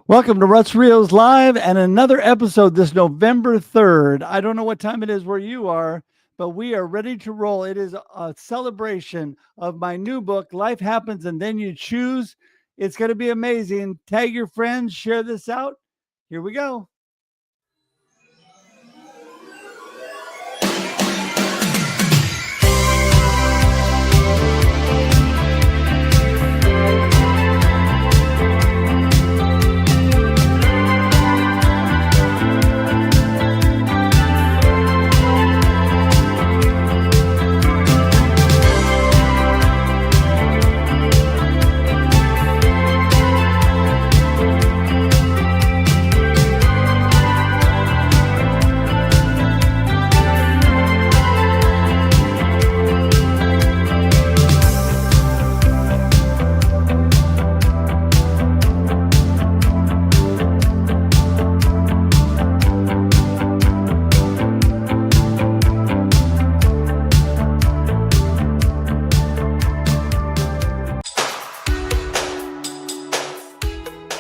Welcome to Ruts Reels Live and another episode this November 3rd. I don't know what time it is where you are, but we are ready to roll. It is a celebration of my new book, Life Happens and Then You Choose. It's going to be amazing. Tag your friends, share this out. Here we go.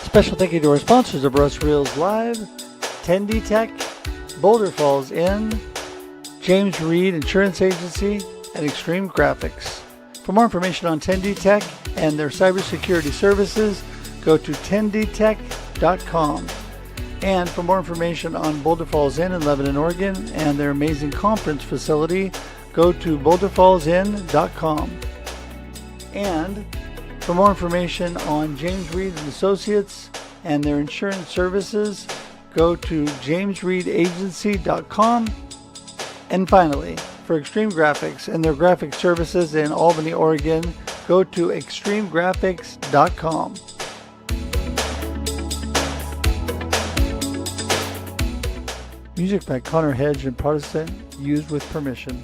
Special thank you to our sponsors of Ruts Reels Live, Tendy Tech, Boulder Falls Inn, James Reed Insurance Agency, and Extreme Graphics. For more information on Tendy Tech and their cybersecurity services, go to tendytech.com. And for more information on Boulder Falls Inn in Lebanon, Oregon, and their amazing conference facility, go to boulderfallsinn.com. And for more information on James Reed & Associates and their insurance services, go to jamesreedagency.com. And finally, for Extreme Graphics and their graphic services in Albany, Oregon, go to extremegraphics.com. Music by Connor Hedge and Protestant, used with permission.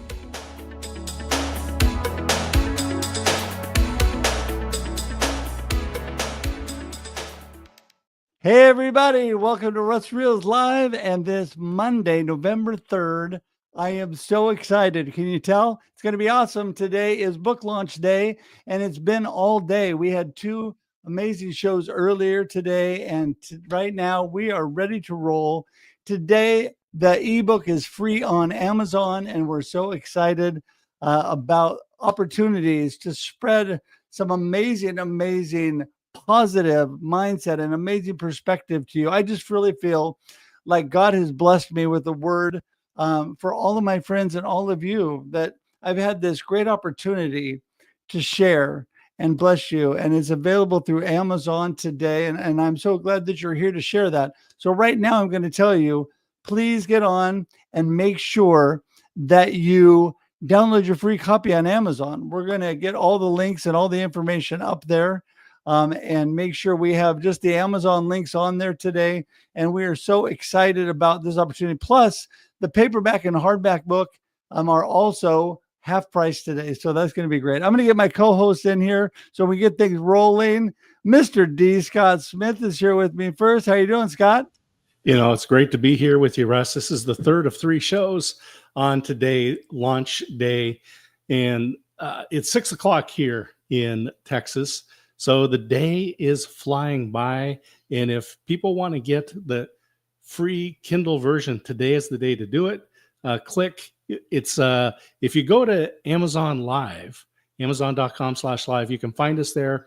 Hey everybody, welcome to Ruts Reels Live, and this Monday, November 3rd, I am so excited. Can you tell? It's going to be awesome. Today is book launch day, and it's been all day. We had two amazing shows earlier today, and right now we are ready to roll. Today, the ebook is free on Amazon, and we're so excited about opportunities to spread some amazing positive mindset and amazing perspective to you. I just really feel like God has blessed me with the word for all of my friends and all of you, that I've had this great opportunity to share and bless you. And it's available through Amazon today. And I'm so glad that you're here to share that. So right now I'm going to tell you, please get on and make sure that you download your free copy on Amazon. We're going to get all the links and all the information up there. And make sure we have just the Amazon links on there today. And we are so excited about this opportunity. Plus, the paperback and hardback book are also half price today. So that's going to be great. I'm going to get my co-host in here so we get things rolling. Mr. D. Scott Smith is here with me first. How you doing, Scott? You know, it's great to be here with you, Russ. This is the third of three shows on today, launch day. And it's 6 o'clock here in Texas. So the day is flying by, and if people want to get the free Kindle version, today is the day to do it. Click. It's if you go to Amazon Live, amazon.com/live, you can find us there.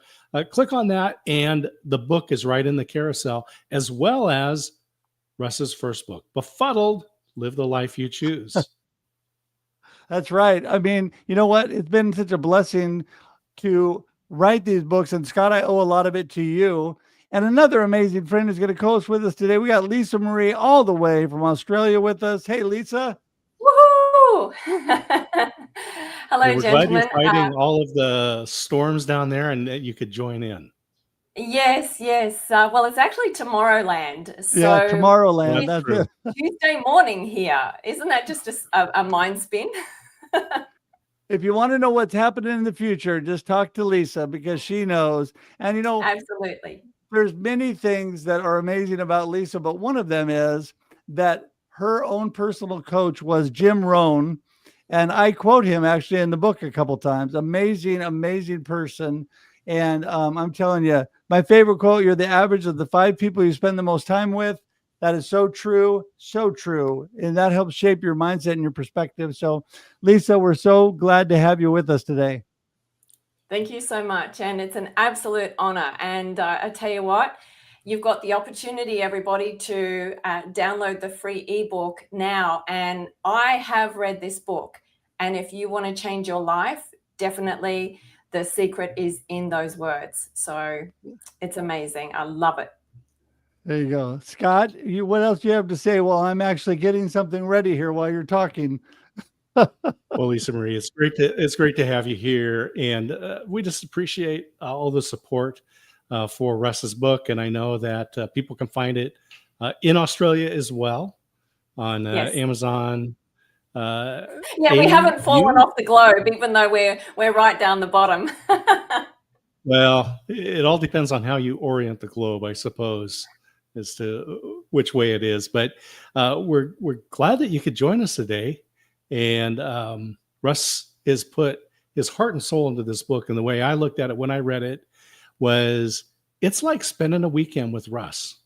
Click on that, and the book is right in the carousel, as well as Russ's first book, Befuddled, Live the Life You Choose. That's right. I mean, you know what? It's been such a blessing to write these books, and Scott, I owe a lot of it to you. And another amazing friend is going to co-host with us today. We got Lisa Marie all the way from Australia with us. Hey, Lisa. Woohoo! Hello, We're gentlemen. glad you're fighting all of the storms down there, and that you could join in. Yes. Well, it's actually Tomorrowland. So yeah, Tomorrowland. That's it. Tuesday morning here. Isn't that just a mind spin? If you want to know what's happening in the future, just talk to Lisa, because she knows. And, you know, Absolutely. There's many things that are amazing about Lisa, but one of them is that her own personal coach was Jim Rohn. And I quote him actually in the book a couple times. Amazing person. And I'm telling you, my favorite quote, you're the average of the 5 people you spend the most time with. That is so true, so true. And that helps shape your mindset and your perspective. So, Lisa, we're so glad to have you with us today. Thank you so much. And it's an absolute honor. And I tell you what, you've got the opportunity, everybody, to download the free ebook now. And I have read this book. And if you want to change your life, definitely the secret is in those words. So it's amazing. I love it. There you go. Scott, what else do you have to say? Well, I'm actually getting something ready here while you're talking. Well, Lisa Marie, it's great to have you here, and we just appreciate all the support for Russ's book. And I know that people can find it in Australia as well on Yes. Amazon. Yeah, we haven't fallen off the globe, even though we're right down the bottom. Well, it all depends on how you orient the globe, I suppose, as to which way it is. But we're glad that you could join us today. And Russ has put his heart and soul into this book. And the way I looked at it when I read it was, it's like spending a weekend with Russ.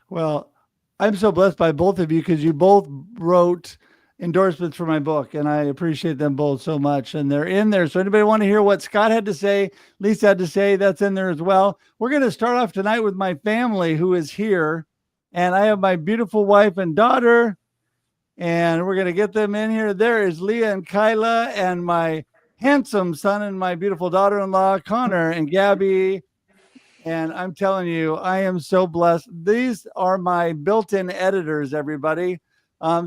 Well, I'm so blessed by both of you because you both wrote endorsements for my book, and I appreciate them both so much. And they're in there. So anybody want to hear what Scott had to say, Lisa had to say, that's in there as well. We're going to start off tonight with my family who is here. And I have my beautiful wife and daughter, and we're going to get them in here. There is Leah and Kyla and my handsome son and my beautiful daughter-in-law, Connor and Gabby. And I'm telling you, I am so blessed. These are my built-in editors, everybody.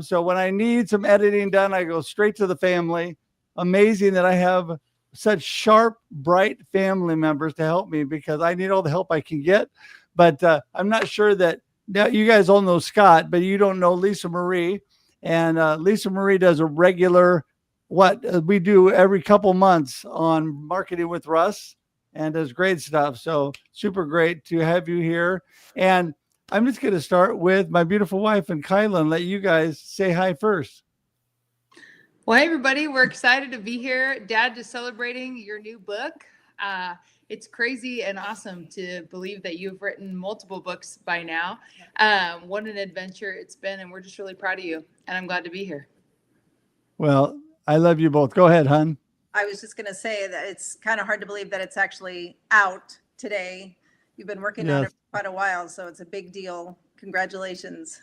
So when I need some editing done, I go straight to the family. Amazing that I have such sharp, bright family members to help me because I need all the help I can get. But I'm not sure that now you guys all know Scott, but you don't know Lisa Marie. And Lisa Marie does a regular, what we do every couple months on Marketing with Russ, and does great stuff. So super great to have you here. And I'm just going to start with my beautiful wife and Kyla and let you guys say hi first. Well, hey, everybody, we're excited to be here. Dad, just celebrating your new book. It's crazy and awesome to believe that you've written multiple books by now. What an adventure it's been, and we're just really proud of you, and I'm glad to be here. Well, I love you both. Go ahead, hon. I was just going to say that it's kind of hard to believe that it's actually out today. You've been working on it for quite a while, so it's a big deal. Congratulations.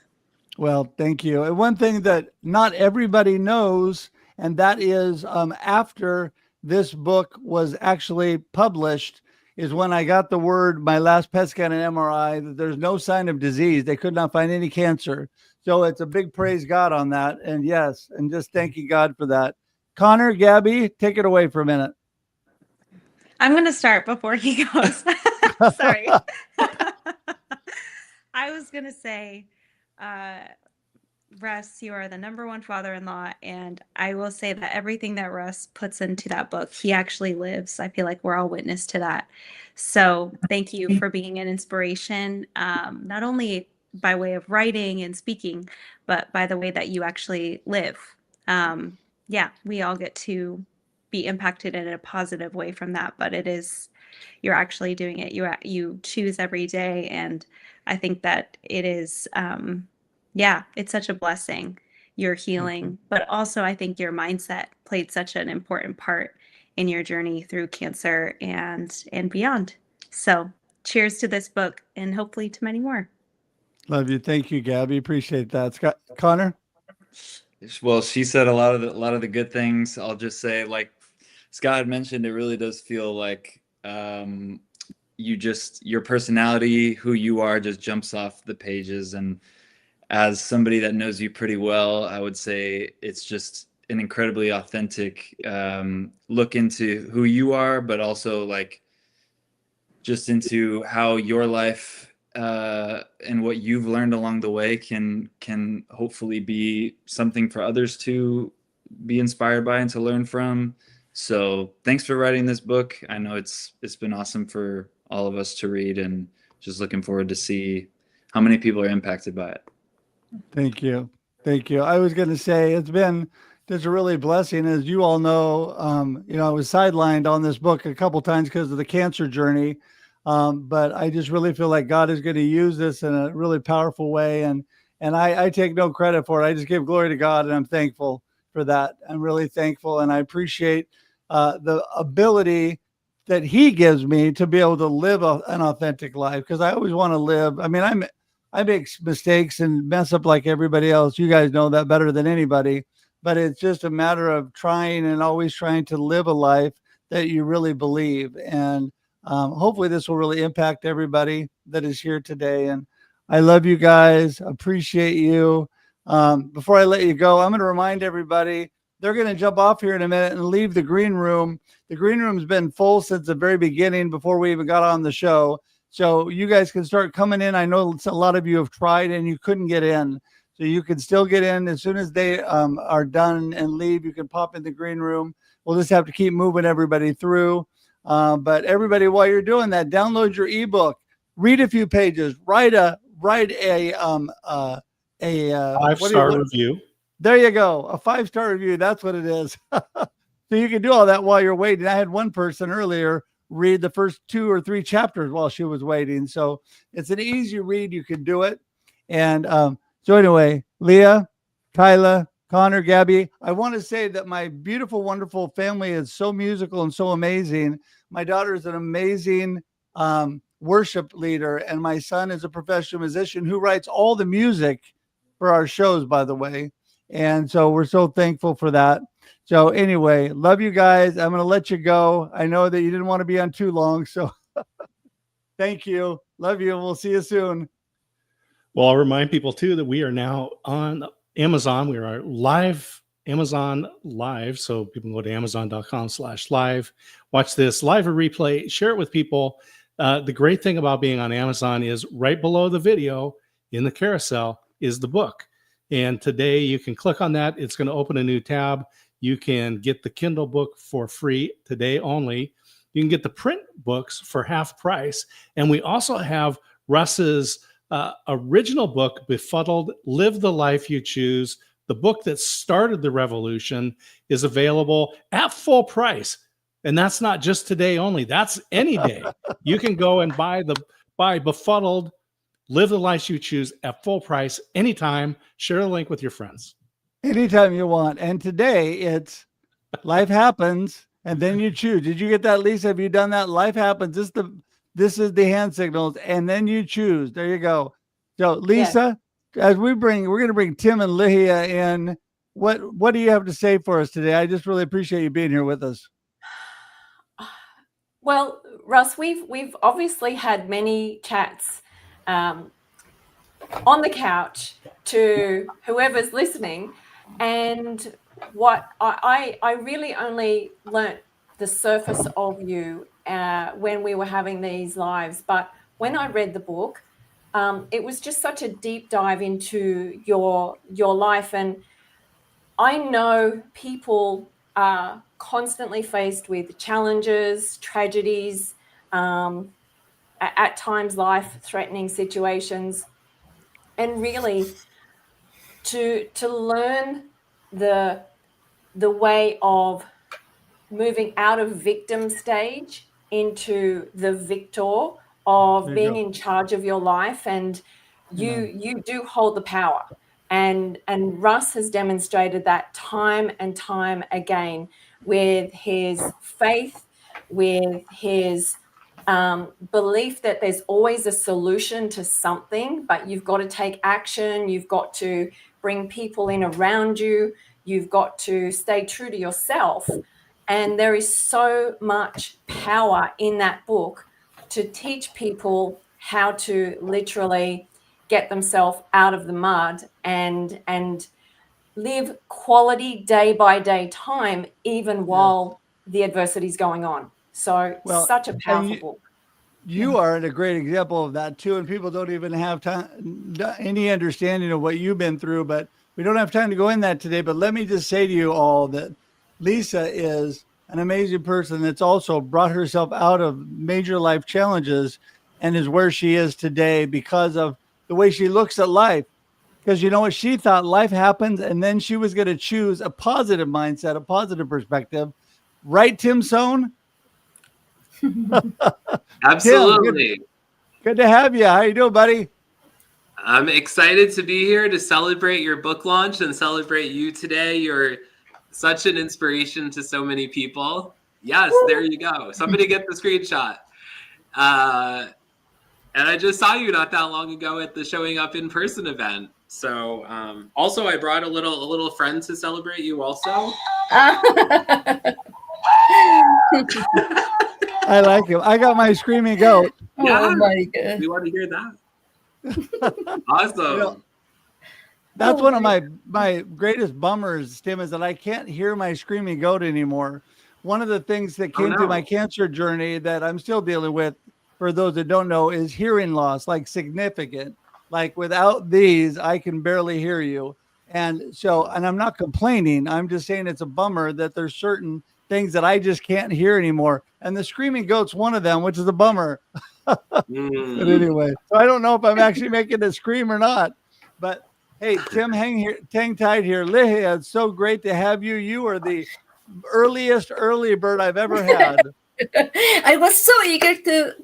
Well, thank you. And one thing that not everybody knows, and that is after this book was actually published, is when I got the word, my last PET scan and MRI, that there's no sign of disease. They could not find any cancer. So it's a big praise God on that. And yes, and just thanking God for that. Connor, Gabby, take it away for a minute. I'm going to start before he goes. Sorry. I was going to say, Russ, you are the number one father-in-law. And I will say that everything that Russ puts into that book, he actually lives. I feel like we're all witness to that. So thank you for being an inspiration, not only by way of writing and speaking, but by the way that you actually live. Yeah, we all get to be impacted in a positive way from that, but it is, you're actually doing it. You choose every day. And I think that it is, yeah, it's such a blessing, your healing, but also I think your mindset played such an important part in your journey through cancer and beyond. So cheers to this book and hopefully to many more. Love you. Thank you, Gabby. Appreciate that. Scott, Connor? Well, she said a lot of the good things. I'll just say, like Scott had mentioned, it really does feel like your personality, who you are, just jumps off the pages. And as somebody that knows you pretty well, I would say it's just an incredibly authentic look into who you are, but also like just into how your life and what you've learned along the way can hopefully be something for others to be inspired by and to learn from. So thanks for writing this book. I know it's been awesome for all of us to read, and just looking forward to see how many people are impacted by it. Thank you. Thank you. I was going to say it's been that's a really blessing. As you all know, I was sidelined on this book a couple times because of the cancer journey. But I just really feel like God is going to use this in a really powerful way. And I take no credit for it. I just give glory to God, and I'm thankful for that. I'm really thankful. And I appreciate the ability that he gives me to be able to live an authentic life. Because I always want to live. I mean, I make mistakes and mess up like everybody else. You guys know that better than anybody. But it's just a matter of trying and always trying to live a life that you really believe. And hopefully this will really impact everybody that is here today. And I love you guys. Appreciate you. Before I let you go, I'm going to remind everybody, they're going to jump off here in a minute and leave the green room. The green room's been full since the very beginning, before we even got on the show. So you guys can start coming in. I know a lot of you have tried and you couldn't get in. So you can still get in as soon as they are done and leave. You can pop in the green room. We'll just have to keep moving everybody through. But everybody, while you're doing that, download your ebook, read a few pages, write a 5-star review. There you go. A 5-star review. That's what it is. So you can do all that while you're waiting. I had one person earlier read the first 2 or 3 chapters while she was waiting. So it's an easy read. You can do it. And so anyway, Leah, Kyla, Connor, Gabby, I want to say that my beautiful, wonderful family is so musical and so amazing. My daughter is an amazing worship leader, and my son is a professional musician who writes all the music for our shows, by the way. And so we're so thankful for that. So anyway, love you guys. I'm going to let you go. I know that you didn't want to be on too long. So thank you. Love you. We'll see you soon. Well, I'll remind people too that we are now on Amazon. We are live, Amazon live. So people can go to amazon.com/live, watch this live or replay, share it with people. The great thing about being on Amazon is right below the video in the carousel is the book. And today you can click on that. It's going to open a new tab. You can get the Kindle book for free today only. You can get the print books for half price. And we also have Russ's original book, Befuddled, Live the Life You Choose. The book that started the revolution is available at full price. And that's not just today only. That's any day. You can go and buy Befuddled, Live the Life You Choose at full price anytime. Share the link with your friends. Anytime you want. And today it's life happens and then you choose. Did you get that, Lisa? Have you done that? Life happens. This is the hand signals, and then you choose. There you go. So Lisa, as we're going to bring Tim and Lihia in. What do you have to say for us today? I just really appreciate you being here with us. Well, Russ, we've obviously had many chats on the couch to whoever's listening, and what I really only learnt the surface of you when we were having these lives. But when I read the book, it was just such a deep dive into your life. And I know people are constantly faced with challenges, tragedies, at times life-threatening situations. And really to learn the way of moving out of victim stage into the victor of being in charge of your life, and you do hold the power, and Russ has demonstrated that time and time again with his faith, with his belief that there's always a solution to something, but you've got to take action, you've got to bring people in around you, you've got to stay true to yourself. And there is so much power in that book to teach people how to literally get themselves out of the mud and live quality day by day time, even while the adversity is going on. So such a powerful book. You are a great example of that too. And people don't even have time, any understanding of what you've been through, but we don't have time to go in that today. But let me just say to you all that Lisa is an amazing person that's also brought herself out of major life challenges and is where she is today because of the way she looks at life. because you know what, she thought life happens, and then she was going to choose a positive mindset, a positive perspective. Right, Tim Sohn? Absolutely. Tim, good to have you. How you doing, buddy? I'm excited to be here to celebrate your book launch and celebrate you today. You're such an inspiration to so many people. Yes, there you go. Somebody get the screenshot. And I just saw you not that long ago at the Showing Up in Person event. So also I brought a little friend to celebrate you also. I like him. I got my screaming goat. Yeah, Oh my god. we want to hear that. Awesome. You know, that's one of my greatest bummers, Tim, is that I can't hear my screaming goat anymore. One of the things that came through my cancer journey that I'm still dealing with, for those that don't know, is hearing loss, like significant. Like without these, I can barely hear you. And so, and I'm not complaining. I'm just saying it's a bummer that there's certain things that I just can't hear anymore. And the screaming goat's one of them, which is a bummer. But anyway, so I don't know if I'm actually making it scream or not. But hey, Tim, hang tight here. Lihia, it's so great to have you. You are the earliest early bird I've ever had. I was so eager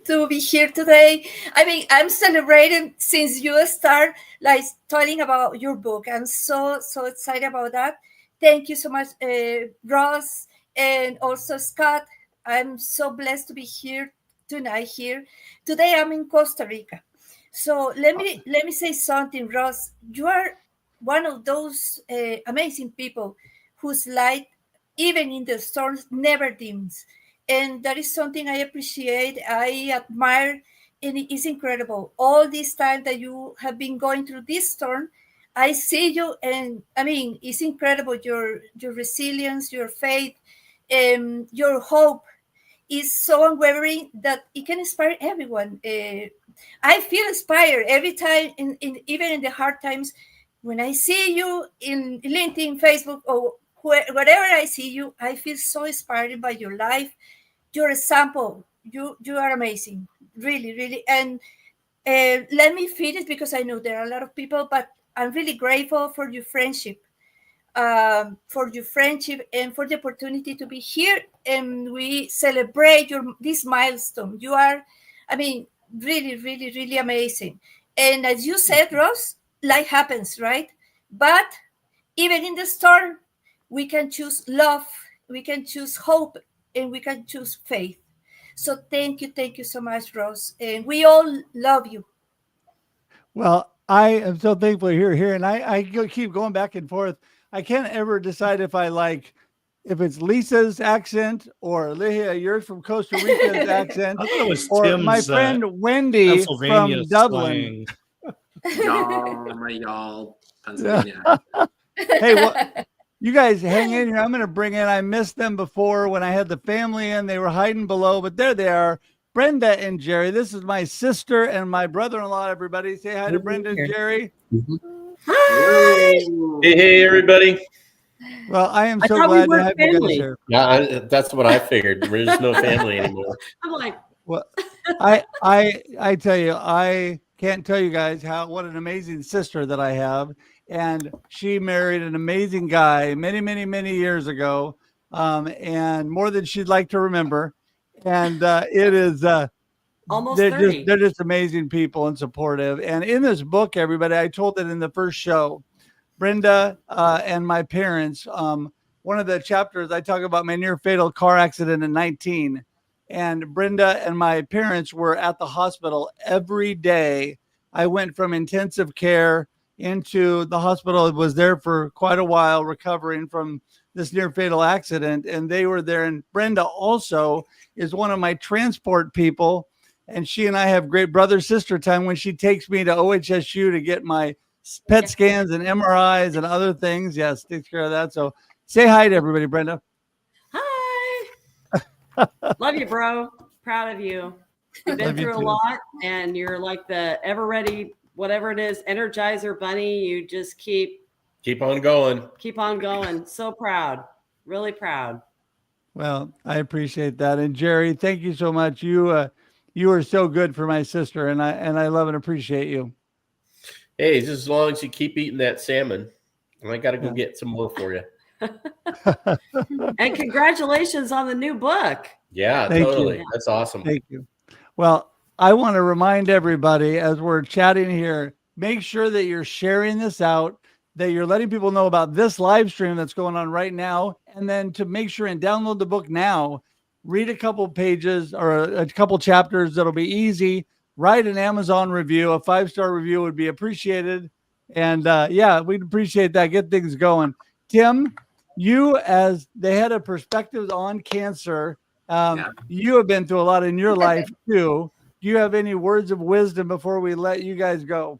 to be here today. I mean, I'm celebrating since you start like talking about your book. I'm so excited about that. Thank you so much, Ross, and also Scott. I'm so blessed to be here tonight. Today, I'm in Costa Rica. So let me say something, Ross. You are one of those amazing people whose light, even in the storms, never dims. And that is something I appreciate, I admire, and it is incredible. All this time that you have been going through this storm, I see you, and I mean, it's incredible, your resilience, your faith, your hope is so unwavering that it can inspire everyone. I feel inspired every time, even in the hard times, when I see you in LinkedIn, Facebook, or wherever I see you, I feel so inspired by your life, your example. You are amazing, really. And let me finish, because I know there are a lot of people, but I'm really grateful for your friendship, and for the opportunity to be here, and we celebrate this milestone. You are, I mean, really amazing. And as you said, Ross, life happens, right? But even in the storm, we can choose love, we can choose hope, and we can choose faith. So thank you so much, Ross. And we all love you. Well, I am so thankful you're here, and I keep going back and forth. I can't ever decide if it's Lisa's accent or Lihia, yours from Costa Rica's accent, I thought it was or Tim's, my friend Wendy Pennsylvania from Dublin. Y'all, Pennsylvania. Hey, well, you guys hang in here. I'm going to bring in, I missed them before when I had the family in. They were hiding below, but there they are. Brenda and Jerry. This is my sister and my brother-in-law, everybody. Say hi to Brenda and Jerry. Hi. Hey, everybody. Well, I am so glad to have you guys here. Yeah, that's what I figured. There's no family anymore. I'm like, well, I tell you, I can't tell you guys what an amazing sister that I have. And she married an amazing guy many years ago, and more than she'd like to remember. And it is almost they're 30. they're just amazing people and supportive. And in this book, everybody, I told it in the first show, Brenda and my parents. One of the chapters I talk about my near fatal car accident in 19, and Brenda and my parents were at the hospital every day. I went from intensive care into the hospital. It was there for quite a while, recovering from this near fatal accident, and they were there. And Brenda also is one of my transport people, and she and I have great brother-sister time when she takes me to OHSU to get my PET scans and MRIs and other things. Yes, takes care of that. So say hi to everybody, Brenda. Hi. Love you, bro. Proud of you. You've been through a lot, and you're like the ever ready, whatever it is, Energizer bunny. You just keep on going. Keep on going. So proud. Really proud. Well, I appreciate that. And Jerry, thank you so much. You are so good for my sister, and I love and appreciate you. Hey, just as long as you keep eating that salmon, and I got to go get some more for you. And congratulations on the new book. Yeah, Thank totally. you. That's awesome. Thank you. Well, I want to remind everybody as we're chatting here, make sure that you're sharing this out, that you're letting people know about this live stream that's going on right now, and then to make sure and download the book now, read a couple pages or a couple chapters. That'll be easy. Write an Amazon review. A 5-star review would be appreciated. And yeah, we'd appreciate that. Get things going. Tim, you as the head of Perspectives on Cancer, you have been through a lot in your life too. Do you have any words of wisdom before we let you guys go?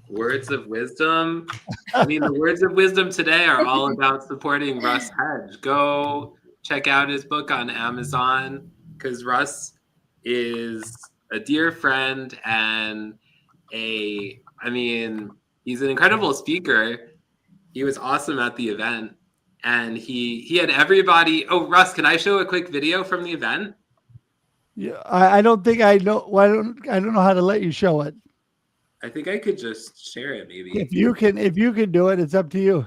Words of wisdom. I mean, the words of wisdom today are all about supporting Russ Hedge. Go check out his book on Amazon, because Russ is a dear friend and he's an incredible speaker. He was awesome at the event, and he had everybody. Oh, Russ, can I show a quick video from the event? Yeah, I don't think I know. I don't know how to let you show it. I think I could just share it, maybe. If you can do it, it's up to you.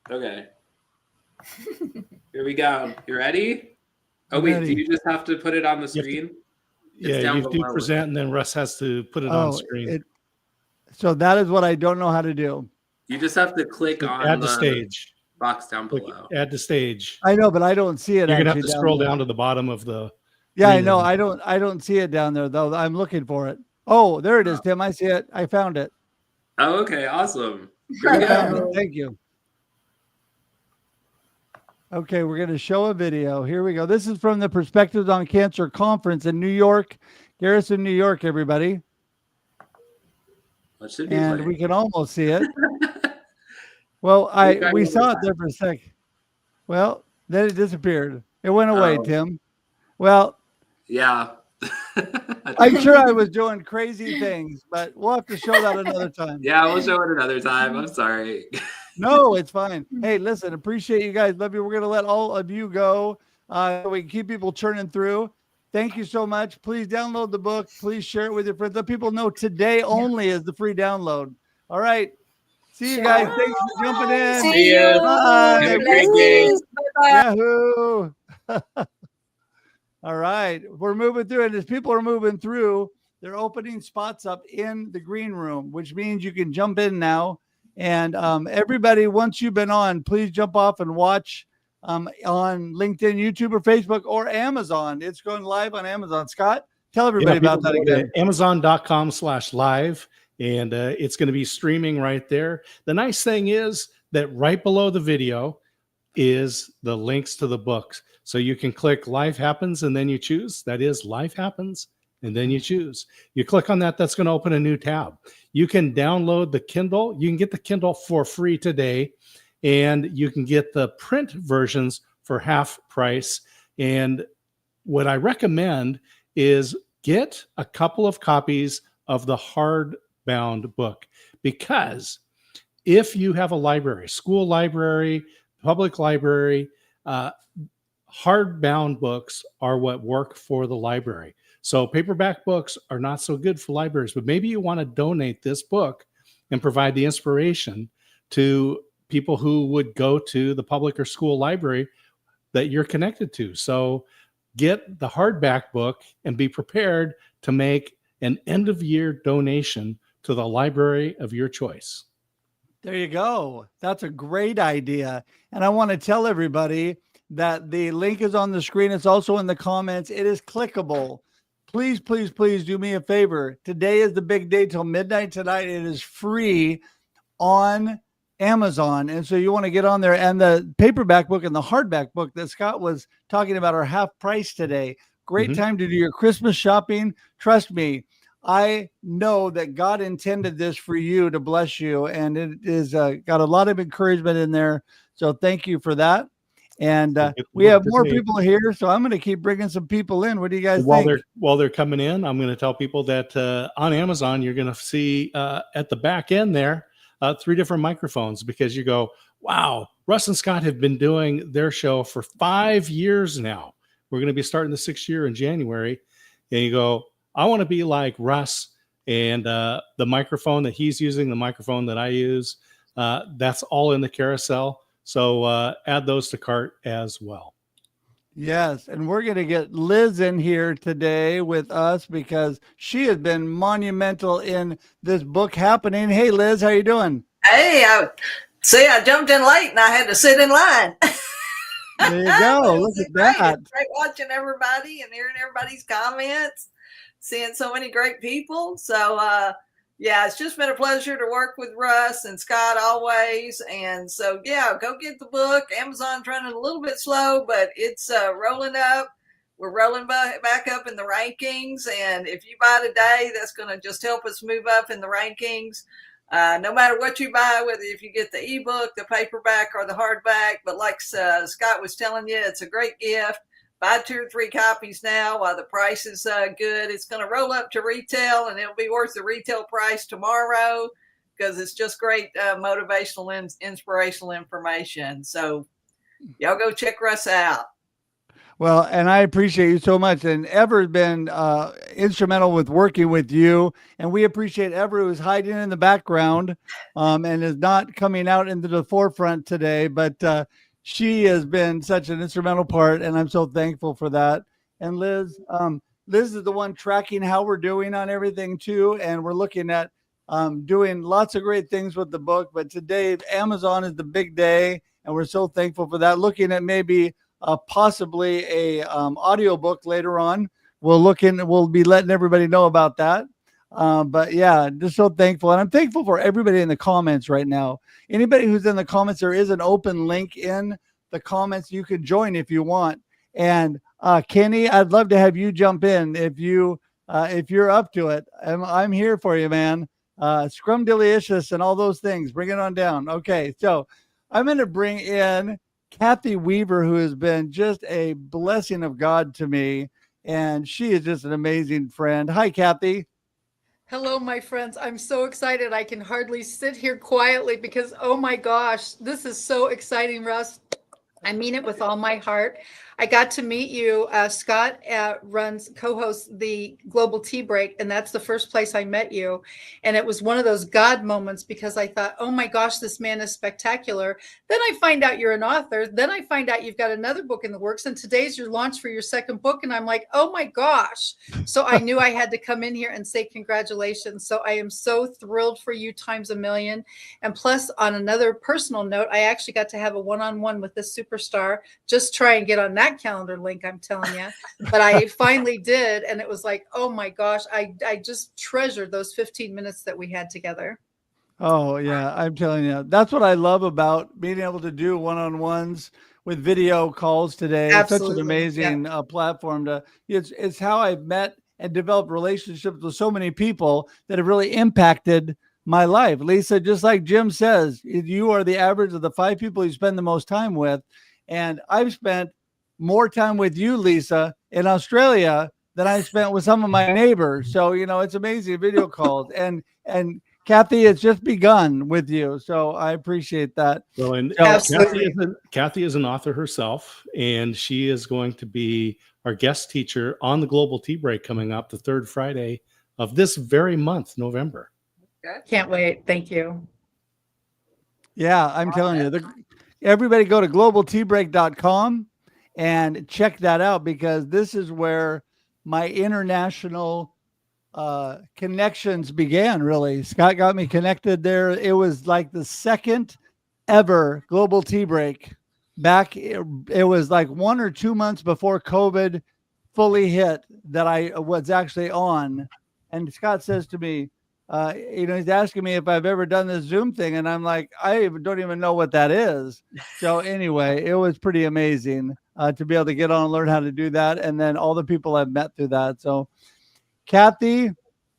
Okay. Here we go. You ready? Oh wait, do you just have to put it on the screen? Yeah, you do present, and then Russ has to put it on screen. So that is what I don't know how to do. You just have to click on add the stage box down below. Add the stage. I know, but I don't see it. You're gonna have to scroll down to the bottom of the. Yeah, I know. I don't see it down there though. I'm looking for it. Oh, there it is, Tim. I see it. I found it. Oh, okay, awesome. I found it. Thank you. Okay, we're going to show a video. Here we go. This is from the Perspectives on Cancer conference in New York, Garrison, New York, everybody. What should be and playing? We can almost see it. Well, we saw it there for a sec. Well, then it disappeared. It went away, Tim. Well, yeah. I'm sure I was doing crazy things, but we'll have to show that another time. Yeah, we'll show it another time. I'm sorry. No, it's fine. Hey, listen, appreciate you guys. Love you. We're going to let all of you go. We can keep people churning through. Thank you so much. Please download the book. Please share it with your friends. Let people know today only is the free download. All right. See you guys. Thanks for jumping in. See you. Bye. Have a great day. Bye-bye. Yahoo. All right. We're moving through. And as people are moving through, they're opening spots up in the green room, which means you can jump in now. And everybody, once you've been on, please jump off and watch on LinkedIn, YouTube, or Facebook, or Amazon. It's going live on Amazon. Scott, tell everybody about that again. Amazon.com/live. And it's going to be streaming right there. The nice thing is that right below the video is the links to the books. So you can click Life Happens and then you choose. That is Life Happens and then you choose. You click on that, that's going to open a new tab. You can download the Kindle. You can get the Kindle for free today. And you can get the print versions for half price. And what I recommend is get a couple of copies of the hardbound book, because if you have a library, school library, public library, hardbound books are what work for the library. So paperback books are not so good for libraries, but maybe you want to donate this book and provide the inspiration to people who would go to the public or school library that you're connected to. So get the hardback book and be prepared to make an end of year donation to the library of your choice. There you go. That's a great idea. And I want to tell everybody that the link is on the screen. It's also in the comments. It is clickable. Please, please, please do me a favor. Today is the big day till midnight tonight. It is free on Amazon. And so you want to get on there. And the paperback book and the hardback book that Scott was talking about are half price today. Great time to do your Christmas shopping. Trust me, I know that God intended this for you to bless you. And it is got a lot of encouragement in there. So thank you for that. And we have more people here, so I'm going to keep bringing some people in. What do you guys think? While they're coming in, I'm going to tell people that on Amazon, you're going to see at the back end there 3 different microphones, because you go, wow, Russ and Scott have been doing their show for 5 years now. We're going to be starting the 6th year in January. And you go, I want to be like Russ And the microphone that he's using, the microphone that I use, that's all in the carousel. So add those to cart as well. Yes, and we're going to get Liz in here today with us because she has been monumental in this book happening. Hey, Liz, how you doing? Hey, I jumped in late and I had to sit in line. There you go. Look at that. It's great watching everybody and hearing everybody's comments, seeing so many great people. So, yeah, it's just been a pleasure to work with Russ and Scott always. And so, yeah, go get the book. Amazon's running a little bit slow, but it's rolling up. We're rolling back up in the rankings. And if you buy today, that's going to just help us move up in the rankings. No matter what you buy, whether if you get the ebook, the paperback, or the hardback. But like Scott was telling you, it's a great gift. Buy 2 or 3 copies now while the price is good. It's going to roll up to retail, and it'll be worth the retail price tomorrow because it's just great motivational and inspirational information. So y'all go check Russ out. Well, and I appreciate you so much. And Ever's been instrumental with working with you. And we appreciate Ever, who's hiding in the background and is not coming out into the forefront today. But she has been such an instrumental part, and I'm so thankful for that. And Liz, Liz is the one tracking how we're doing on everything too. And we're looking at doing lots of great things with the book. But today, Amazon is the big day, and we're so thankful for that. Looking at maybe possibly a audio book later on. We'll be letting everybody know about that. But yeah, just so thankful. And I'm thankful for everybody in the comments right now. Anybody who's in the comments, there is an open link in the comments. You can join if you want. And Kenny, I'd love to have you jump in if you're up to it. I'm here for you, man. Scrumdiddlyicious and all those things. Bring it on down. Okay, so I'm going to bring in Kathy Weaver, who has been just a blessing of God to me. And she is just an amazing friend. Hi, Kathy. Hello, my friends. I'm so excited. I can hardly sit here quietly because, oh my gosh, this is so exciting, Russ. I mean it with all my heart. I got to meet you. Scott co-hosts the Global Tea Break, and that's the first place I met you. And it was one of those God moments because I thought, oh my gosh, this man is spectacular. Then I find out you're an author. Then I find out you've got another book in the works, and today's your launch for your second book. And I'm like, oh my gosh. So I knew I had to come in here and say congratulations. So I am so thrilled for you times a million. And plus, on another personal note, I actually got to have a one-on-one with this superstar. Just try and get on that calendar link, I'm telling you. But I finally did, and it was like, oh my gosh, I just treasured those 15 minutes that we had together. Oh yeah, I'm telling you, that's what I love about being able to do one-on-ones with video calls today. Absolutely. It's such an amazing platform it's how I've met and developed relationships with so many people that have really impacted my life. Lisa, just like Jim says, you are the average of the 5 people you spend the most time with. And I've spent more time with you, Lisa, in Australia than I spent with some of my neighbors. So, it's amazing video calls. And Kathy, it's just begun with you. So I appreciate that. Well, and Kathy is an author herself, and she is going to be our guest teacher on the Global Tea Break coming up the 3rd Friday of this very month, November. Can't wait. Thank you. Yeah, I'm telling you, everybody go to globalteabreak.com and check that out, because this is where my international connections began, really. Scott got me connected there. It was like the second ever Global Tea Break back. It was like 1 or 2 months before COVID fully hit that I was actually on. And Scott says to me, he's asking me if I've ever done this Zoom thing. And I'm like, I don't even know what that is. So anyway, it was pretty amazing to be able to get on and learn how to do that. And then all the people I've met through that. So Kathy,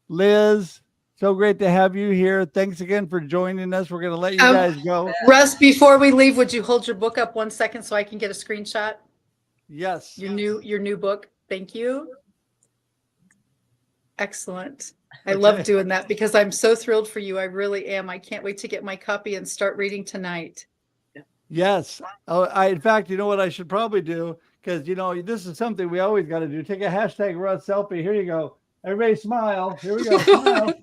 Liz, so great to have you here. Thanks again for joining us. We're going to let you guys go. Russ, before we leave, would you hold your book up 1 second so I can get a screenshot? Yes. Your new book. Thank you. Excellent. I love doing that because I'm so thrilled for you. I really am. I can't wait to get my copy and start reading tonight. Yes. In fact, you know what I should probably do? Because, this is something we always got to do. Take a hashtag Russ selfie. Here you go. Everybody smile. Here we go. Smile.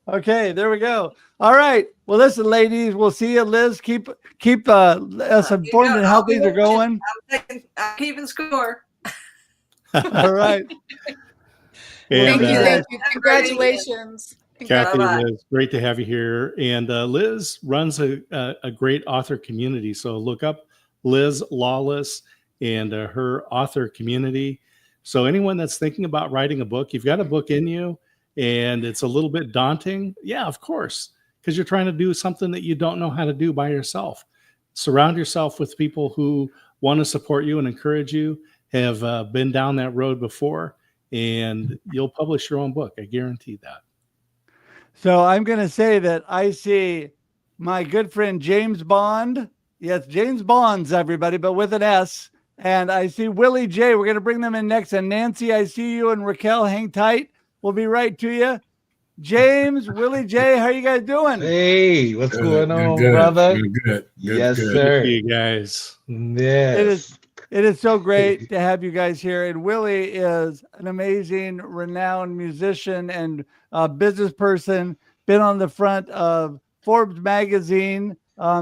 Okay, there we go. All right. Well, listen, ladies, we'll see you. Liz, keep us informed on how things are going. I'm keeping score. All right. Thank you. And, Thank you. Congratulations. Kathy, Bye-bye. Liz, great to have you here. And Liz runs a great author community. So look up Liz Lawless and her author community. So anyone that's thinking about writing a book, you've got a book in you and it's a little bit daunting. Yeah, of course, because you're trying to do something that you don't know how to do by yourself. Surround yourself with people who want to support you and encourage you, have been down that road before, and you'll publish your own book. I guarantee that. So I'm going to say that I see my good friend James Bond. Yes, James Bonds, everybody, but with an S. And I see Willie J. We're going to bring them in next. And Nancy, I see you. And Raquel, hang tight. We'll be right to you. James, Willie J., how you guys doing? Hey, what's going on, good, brother? Good. Yes, good. sir. Good to see you guys. Yes. It is so great to have you guys here. And Willie is an amazing, renowned musician and business person. Been on the front of Forbes magazine.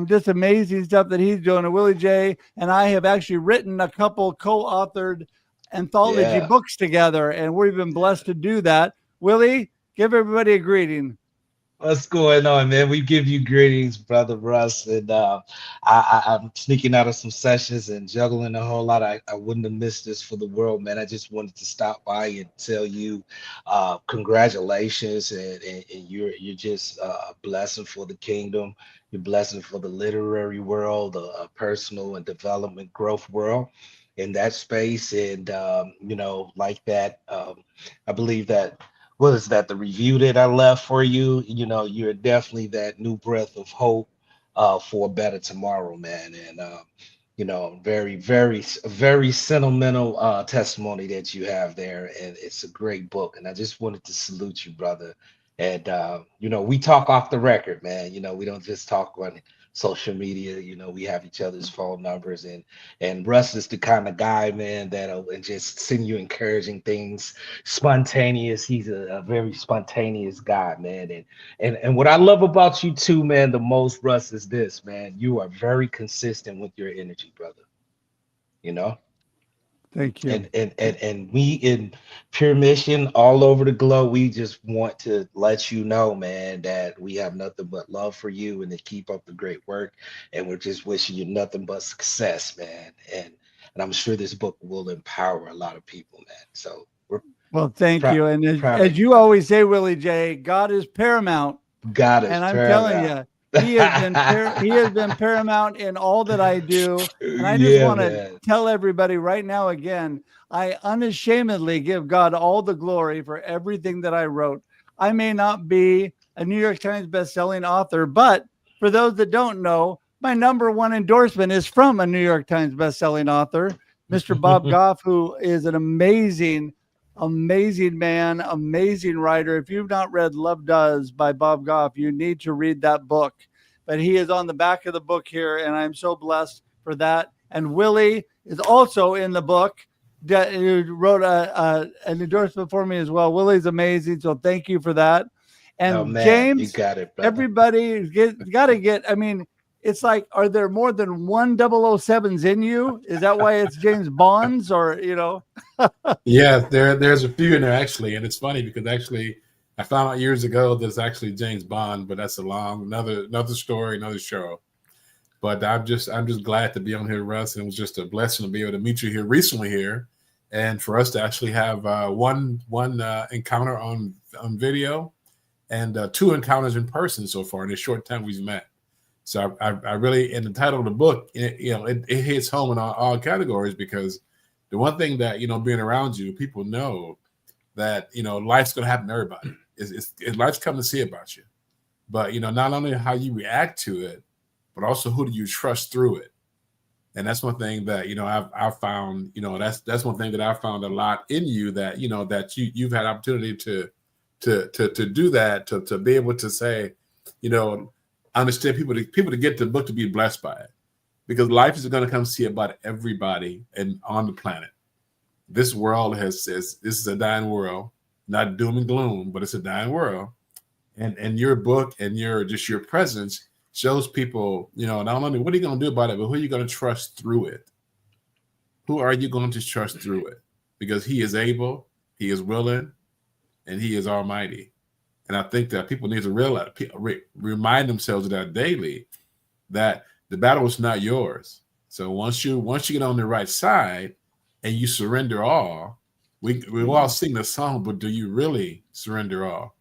Just amazing stuff that he's doing. And Willie J. and I have actually written a couple co-authored anthology books together, and we've been blessed to do that. Willie, give everybody a greeting. What's going on, man? We give you greetings, brother Russ. And I'm sneaking out of some sessions and juggling a whole lot. I wouldn't have missed this for the world, man. I just wanted to stop by and tell you congratulations, and you're just a blessing for the kingdom. You're a blessing for the literary world, a personal and development growth world in that space. And like that, I believe that. What is that? The review that I left for you, you're definitely that new breath of hope for a better tomorrow, man. And very, very, very sentimental testimony that you have there, and it's a great book. And I just wanted to salute you, brother. And we talk off the record, man. We don't just talk on social media. We have each other's phone numbers, and Russ is the kind of guy, man, that'll just send you encouraging things, spontaneous. He's a very spontaneous guy, man. And what I love about you too, man, the most, Russ, is this, man. You are very consistent with your energy, brother. Thank you. And we in Pure Mission all over the globe, we just want to let you know, man, that we have nothing but love for you and to keep up the great work. And we're just wishing you nothing but success, man. And I'm sure this book will empower a lot of people, man. So thank you. And as you always say, Willie J., God is paramount. God is paramount. And I'm paramount. telling you, he has been paramount in all that I do. And I just want to tell everybody right now again, I unashamedly give God all the glory for everything that I wrote. I may not be a New York Times bestselling author, but for those that don't know, my #1 endorsement is from a New York Times bestselling author, Mr. Bob Goff, who is an amazing man, amazing writer. If you've not read Love Does by Bob Goff, you need to read that book. But he is on the back of the book here, and I'm so blessed for that. And Willie is also in the book. He wrote an endorsement for me as well. Willie's amazing, so thank you for that. And James, you got it, brother. Everybody got to get, it's like, are there more than 1 007s in you? Is that why it's James Bonds, or, Yeah, there's a few in there actually. And it's funny because actually I found out years ago there's actually James Bond, but that's another story, another show. But I'm just glad to be on here, Russ. And it was just a blessing to be able to meet you here recently here. And for us to actually have one encounter on video and 2 encounters in person so far in the short time we've met. So I really, in the title of the book, it hits home in all categories, because the one thing that, being around you, people know that, life's going to happen to everybody. Life's coming to see about you. But, not only how you react to it, but also who do you trust through it. And that's one thing that, I've found, that's one thing that I found a lot in you, that, that you've had opportunity to do that, to be able to say, understand people to get the book, to be blessed by it, because life is going to come see about everybody and on the planet. this world this is a dying world, not doom and gloom, but it's a dying world. And your book and your presence shows people, not only what are you going to do about it, but who are you going to trust through it? Who are you going to trust through it? Because he is able, he is willing, and he is almighty. And I think that people need to realize, remind themselves of that daily, that the battle is not yours. So once you get on the right side and you surrender all, we all sing the song, but do you really surrender all?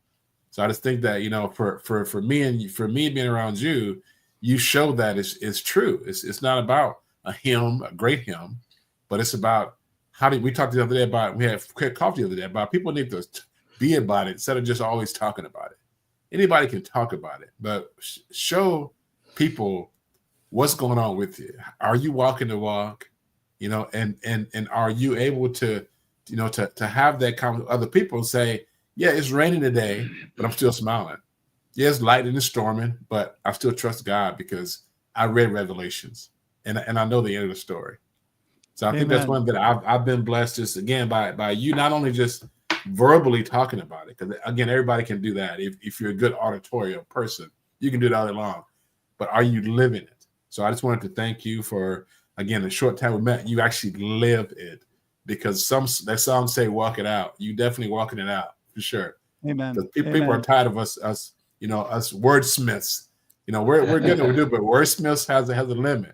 So I just think that, for me being around you, you show that it's true. It's not about a great hymn, but it's about we talked the other day about, we had coffee the other day about people need to be about it instead of just always talking about it. Anybody can talk about it, but show people what's going on with you. Are you walking the walk? And are you able to have that comment with other people and say, yeah, it's raining today, but I'm still smiling. Yeah, it's lightning and storming, but I still trust God because I read Revelations and I know the end of the story. So I think that's one that I've been blessed just again by you not only just verbally talking about it, because again, everybody can do that. If you're a good auditorial person, you can do it all day long. But are you living it? So I just wanted to thank you for, again, the short time we met, you actually live it, because that song say walk it out. You definitely walking it out for sure. Amen. Because people are tired of us wordsmiths. We're good at what we do, but wordsmiths has a limit.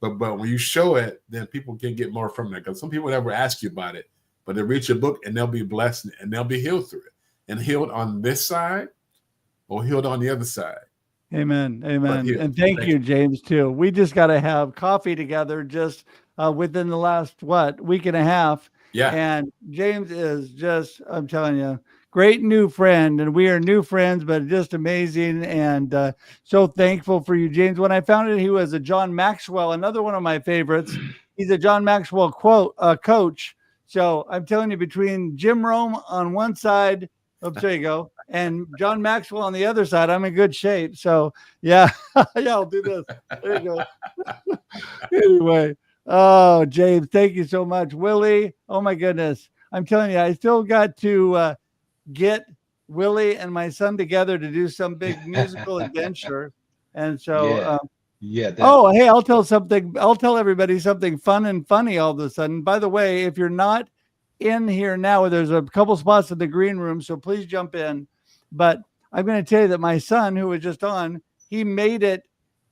But when you show it, then people can get more from it. Because some people never ask you about it, but they read your book and they'll be blessed and they'll be healed through it. And healed on this side or healed on the other side. Amen. And thank you, James, too. We just got to have coffee together just within the last, week and a half. Yeah. And James is just, I'm telling you, great new friend. And we are new friends, but just amazing. And so thankful for you, James. When I found out he was a John Maxwell, another one of my favorites, he's a John Maxwell coach. So I'm telling you, between Jim Rome on one side, there you go, and John Maxwell on the other side, I'm in good shape. So yeah, I'll do this. There you go. Anyway, James, thank you so much. Willie, oh my goodness. I'm telling you, I still got to get Willie and my son together to do some big musical adventure. And so, hey, I'll tell everybody something fun and funny all of a sudden. By the way, if you're not in here now, there's a couple spots in the green room, so please jump in. But I'm going to tell you that my son, who was just on, he made it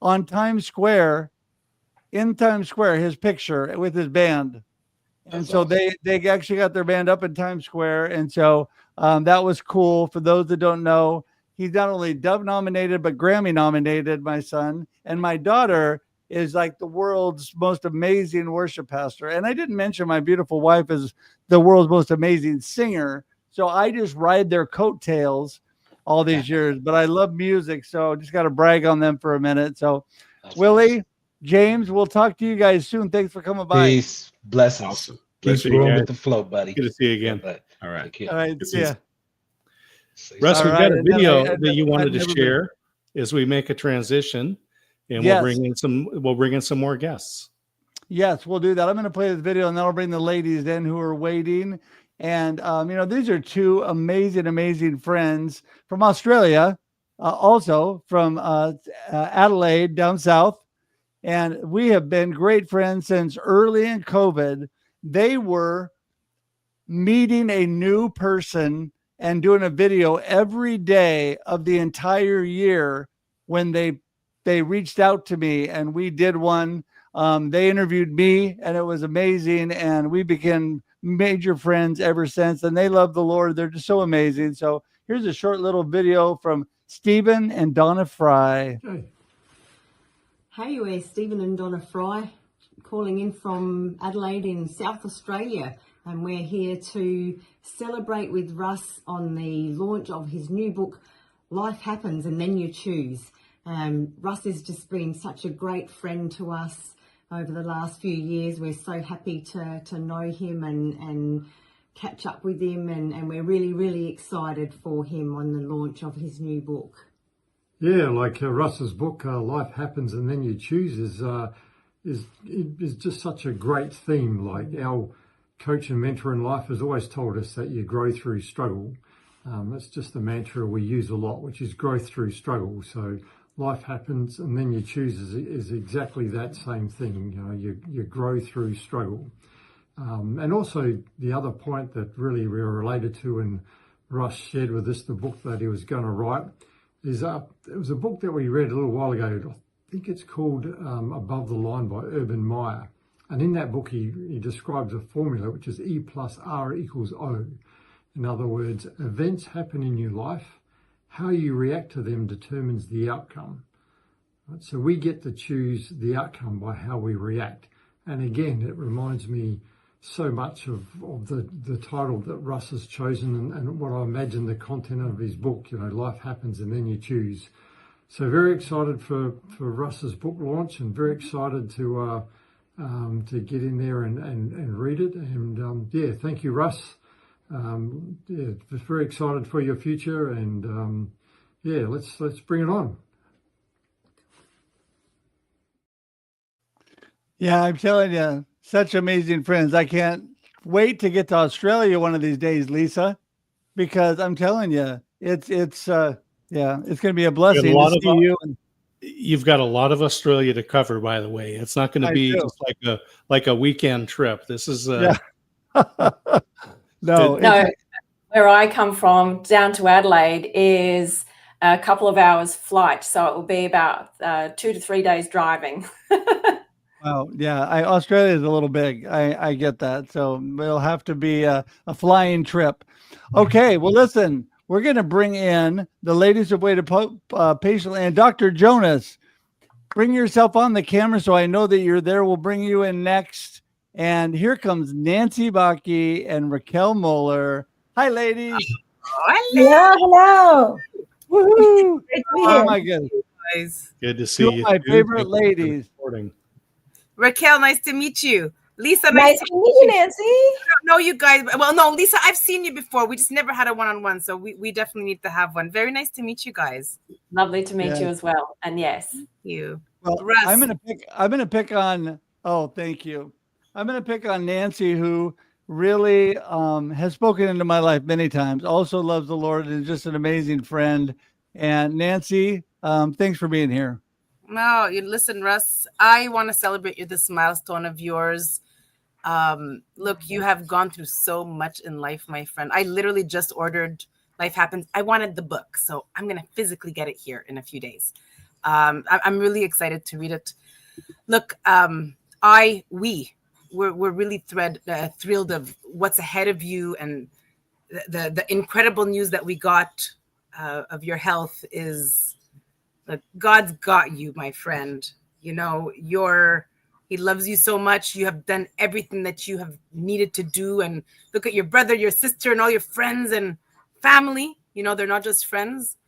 on Times Square, his picture with his band. And so awesome. They actually got their band up in Times Square. And so that was cool. For those that don't know, he's not only Dove nominated, but Grammy nominated, my son. And my daughter is like the world's most amazing worship pastor. And I didn't mention my beautiful wife is the world's most amazing singer. So I just ride their coattails all these years, but I love music. So just got to brag on them for a minute. So that's Willie, awesome. James, we'll talk to you guys soon. Thanks for coming by. Peace. Blessings. Awesome. Keep growing with the flow, buddy. Good to see you again. All right. All right. Yeah. Russ, we've got a video that you wanted to share as we make a transition, and we'll bring in some more guests. Yes, we'll do that. I'm going to play this video, and then I'll bring the ladies in who are waiting. And these are two amazing friends from Australia, also from Adelaide down south. And we have been great friends since early in COVID. They were meeting a new person and doing a video every day of the entire year when they reached out to me, and we did one. They interviewed me, and it was amazing, and we became major friends ever since, and they love the Lord. They're just so amazing. So here's a short little video from Stephen and Donna Fry. Hey, we're Stephen and Donna Fry calling in from Adelaide in South Australia, and we're here to celebrate with Russ on the launch of his new book, Life Happens and Then You Choose. Russ has just been such a great friend to us over the last few years. We're so happy to know him and catch up with him, and we're really excited for him on the launch of his new book. Yeah, like Russ's book, Life Happens and Then You Choose, is just such a great theme. Like coach and mentor in life has always told us that you grow through struggle. That's just the mantra we use a lot, which is growth through struggle. So life happens and then you choose is exactly that same thing. You know, you grow through struggle. And also the other point that really we were related to, and Russ shared with us the book that he was going to write, is it was a book that we read a little while ago. I think it's called Above the Line by Urban Meyer. And in that book, he describes a formula, which is E plus R equals O. In other words, events happen in your life. How you react to them determines the outcome. Right? So we get to choose the outcome by how we react. And again, it reminds me so much of the title that Russ has chosen and what I imagine the content of his book. You know, life happens and then you choose. So very excited for Russ's book launch, and very excited to get in there and read it. And yeah, thank you, Russ. Yeah, just very excited for your future, and yeah, let's bring it on. Yeah, I'm telling you, such amazing friends. I can't wait to get to Australia one of these days, Lisa, because I'm telling you, it's yeah, it's going to be a blessing to see you. You've got a lot of Australia to cover, by the way. It's not going to be just like a weekend trip. This is yeah. No, where I come from down to Adelaide is a couple of hours flight, so it will be about 2 to 3 days driving. Wow, yeah, Australia is a little big. I get that, so it'll have to be a flying trip. Okay, well, listen, we're going to bring in the ladies who waited patiently, and Dr. Jonas, bring yourself on the camera so I know that you're there. We'll bring you in next. And here comes Nancy Baki and Raquel Moeller. Hi, ladies. Yeah, hello. Woohoo! Great to be Oh here. my goodness. good to see Two of you. my too. favorite Thank you for ladies. reporting. Raquel, nice to meet you. Lisa, Nice to meet you, Nancy. I don't know you guys. Well, no, Lisa, I've seen you before. We just never had a one-on-one, so we definitely need to have one. Very nice to meet you guys. Lovely to meet you as well. And yes. Thank you. Well, Russ. I'm gonna pick on. Oh, thank you. I'm gonna pick on Nancy, who really has spoken into my life many times. Also loves the Lord and is just an amazing friend. And Nancy, thanks for being here. No, you listen, Russ. I want to celebrate you this milestone of yours. Look, you have gone through so much in life, my friend. I literally just ordered Life Happens. I wanted the book, so I'm gonna physically get it here in a few days. I'm really excited to read it. Look, we're really thrilled of what's ahead of you, and the incredible news that we got of your health is that God's got you, my friend. You know, He loves you so much. You have done everything that you have needed to do, and look at your brother, your sister, and all your friends and family. You know, they're not just friends.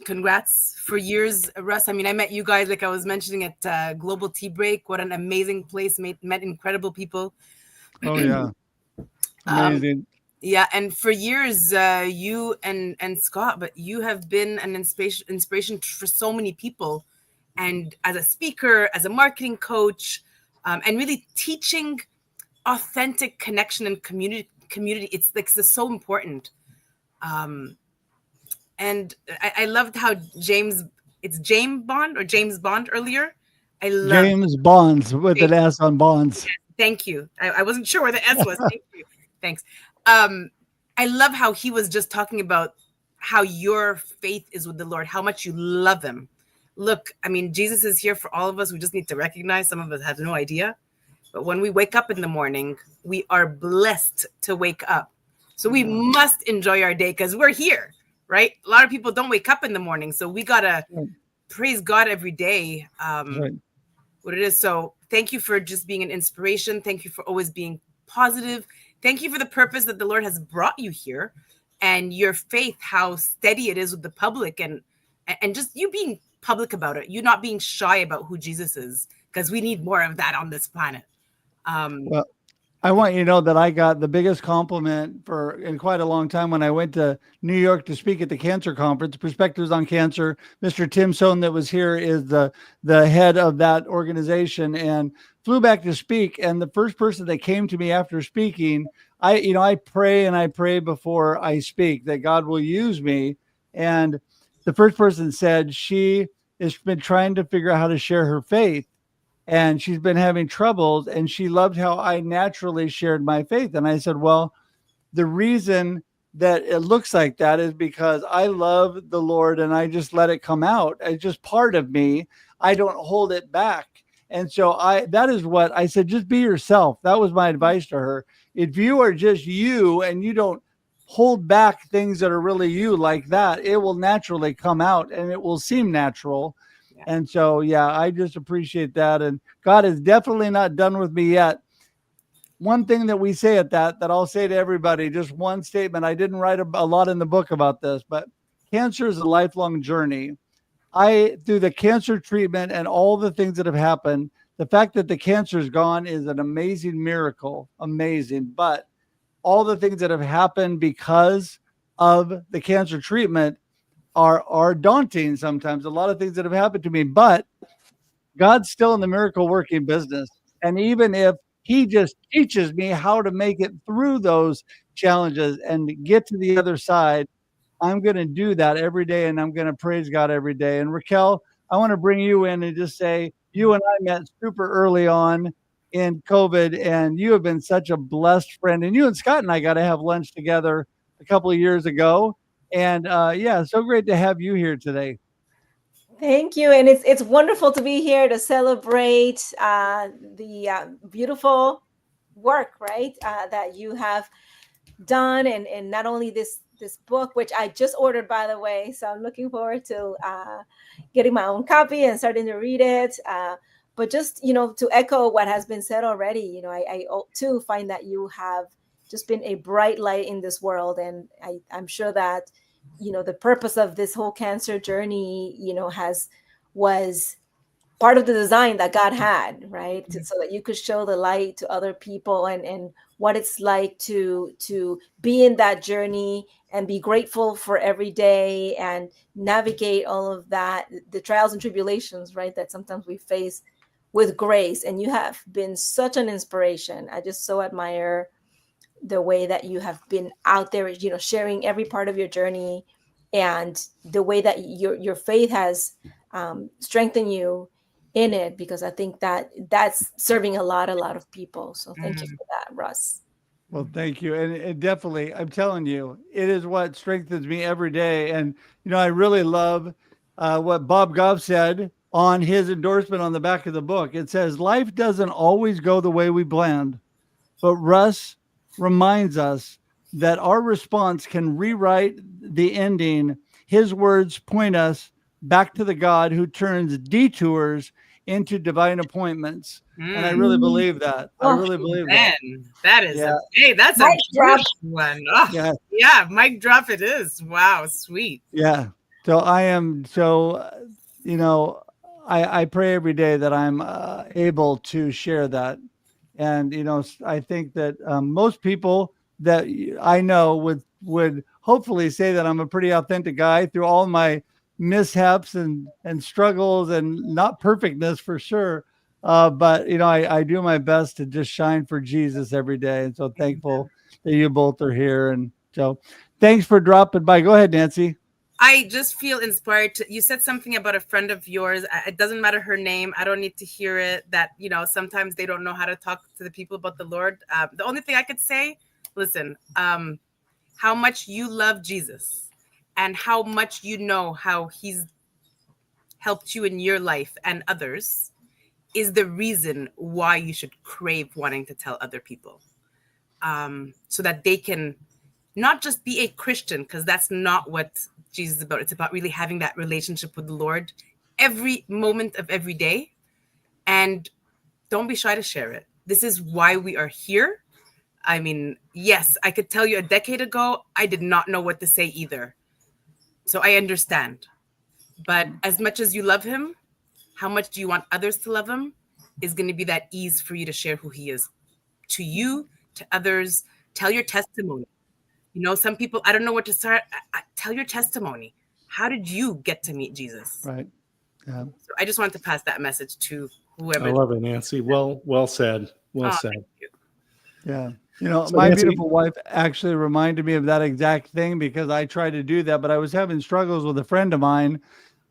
Congrats for years, Russ. I mean, I met you guys, like I was mentioning, at Global Tea Break. What an amazing place. Met incredible people. Oh, yeah. Amazing. Yeah, and for years, you and Scott, but you have been an inspiration for so many people. And as a speaker, as a marketing coach, and really teaching authentic connection and community, it's so important. And I loved how it's James Bond earlier. James Bonds with an S on Bonds. Thank you. I wasn't sure where the S was. Thank you. Thanks. I love how he was just talking about how your faith is with the Lord, how much you love him. Look, I mean, Jesus is here for all of us. We just need to recognize. Some of us have no idea. But when we wake up in the morning, we are blessed to wake up. So we must enjoy our day because we're here, right? A lot of people don't wake up in the morning. So we got to praise God every day. What it is. So thank you for just being an inspiration. Thank you for always being positive. Thank you for the purpose that the Lord has brought you here, and your faith, how steady it is with the public, and just you being public about it. You not being shy about who Jesus is, because we need more of that on this planet. Well, I want you to know that I got the biggest compliment in quite a long time when I went to New York to speak at the cancer conference, Perspectives on Cancer. Mr. Tim Sohn that was here is the head of that organization, and flew back to speak. And the first person that came to me after speaking, I pray and I pray before I speak that God will use me. And the first person said she has been trying to figure out how to share her faith, and she's been having troubles, and she loved how I naturally shared my faith. And I said, well, the reason that it looks like that is because I love the Lord and I just let it come out. It's just part of me. I don't hold it back. And so that is what I said, just be yourself. That was my advice to her. If you are just you and you don't hold back things that are really you like that, it will naturally come out and it will seem natural. And so, yeah, I just appreciate that. And God is definitely not done with me yet. One thing that we say at that I'll say to everybody, just one statement. I didn't write a lot in the book about this, but cancer is a lifelong journey. Through the cancer treatment and all the things that have happened, the fact that the cancer is gone is an amazing miracle, amazing. But all the things that have happened because of the cancer treatment are daunting sometimes. A lot of things that have happened to me, but God's still in the miracle working business. And even if he just teaches me how to make it through those challenges and get to the other side, I'm going to do that every day, and I'm going to praise God every day. And Raquel, I want to bring you in and just say, you and I met super early on in COVID, and you have been such a blessed friend. And you and Scott and I got to have lunch together a couple of years ago. And so great to have you here today. Thank you. And it's wonderful to be here to celebrate the beautiful work, right, that you have done. And not only this book, which I just ordered, by the way. So I'm looking forward to getting my own copy and starting to read it. But just, to echo what has been said already, I too find that you have just been a bright light in this world. And I'm sure that, the purpose of this whole cancer journey, was part of the design that God had, right? So that you could show the light to other people and what it's like to be in that journey and be grateful for every day and navigate all of that, the trials and tribulations, right, that sometimes we face with grace. And you have been such an inspiration. I just so admire the way that you have been out there, sharing every part of your journey, and the way that your faith has strengthened you in it, because I think that's serving a lot of people. So thank you for that, Russ. Well, thank you. And it definitely, I'm telling you, it is what strengthens me every day. And, I really love what Bob Goff said on his endorsement on the back of the book. It says, life doesn't always go the way we planned, but Russ reminds us that our response can rewrite the ending. His words point us back to the God who turns detours into divine appointments. And I really believe that. I really believe that. That is that's a drop one. Oh, yeah, mic drop it is. Wow, sweet. Yeah. So I am I pray every day that I'm able to share that. And, I think that most people that I know would hopefully say that I'm a pretty authentic guy through all my mishaps and struggles and not perfectness for sure. But, I do my best to just shine for Jesus every day. And so thankful that you both are here. And so thanks for dropping by. Go ahead, Nancy. I just feel inspired you said something about a friend of yours. It doesn't matter her name. I don't need to hear it, that, sometimes they don't know how to talk to the people about the Lord. The only thing I could say, listen, how much you love Jesus and how much how he's helped you in your life and others is the reason why you should crave wanting to tell other people, so that they can not just be a Christian, because that's not what Jesus is about. It's about really having that relationship with the Lord every moment of every day. And don't be shy to share it. This is why we are here. I mean, yes, I could tell you a decade ago, I did not know what to say either. So I understand. But as much as you love him, how much do you want others to love him is going to be that ease for you to share who he is to you to others. Tell your testimony. You know, some people, I don't know what to start. Tell your testimony. How did you get to meet Jesus? Right. Yeah. So I just wanted to pass that message to whoever. I love it, Nancy. Well said. Well said. Thank you. Yeah. You know, So my Nancy- beautiful wife actually reminded me of that exact thing because I tried to do that, but I was having struggles with a friend of mine.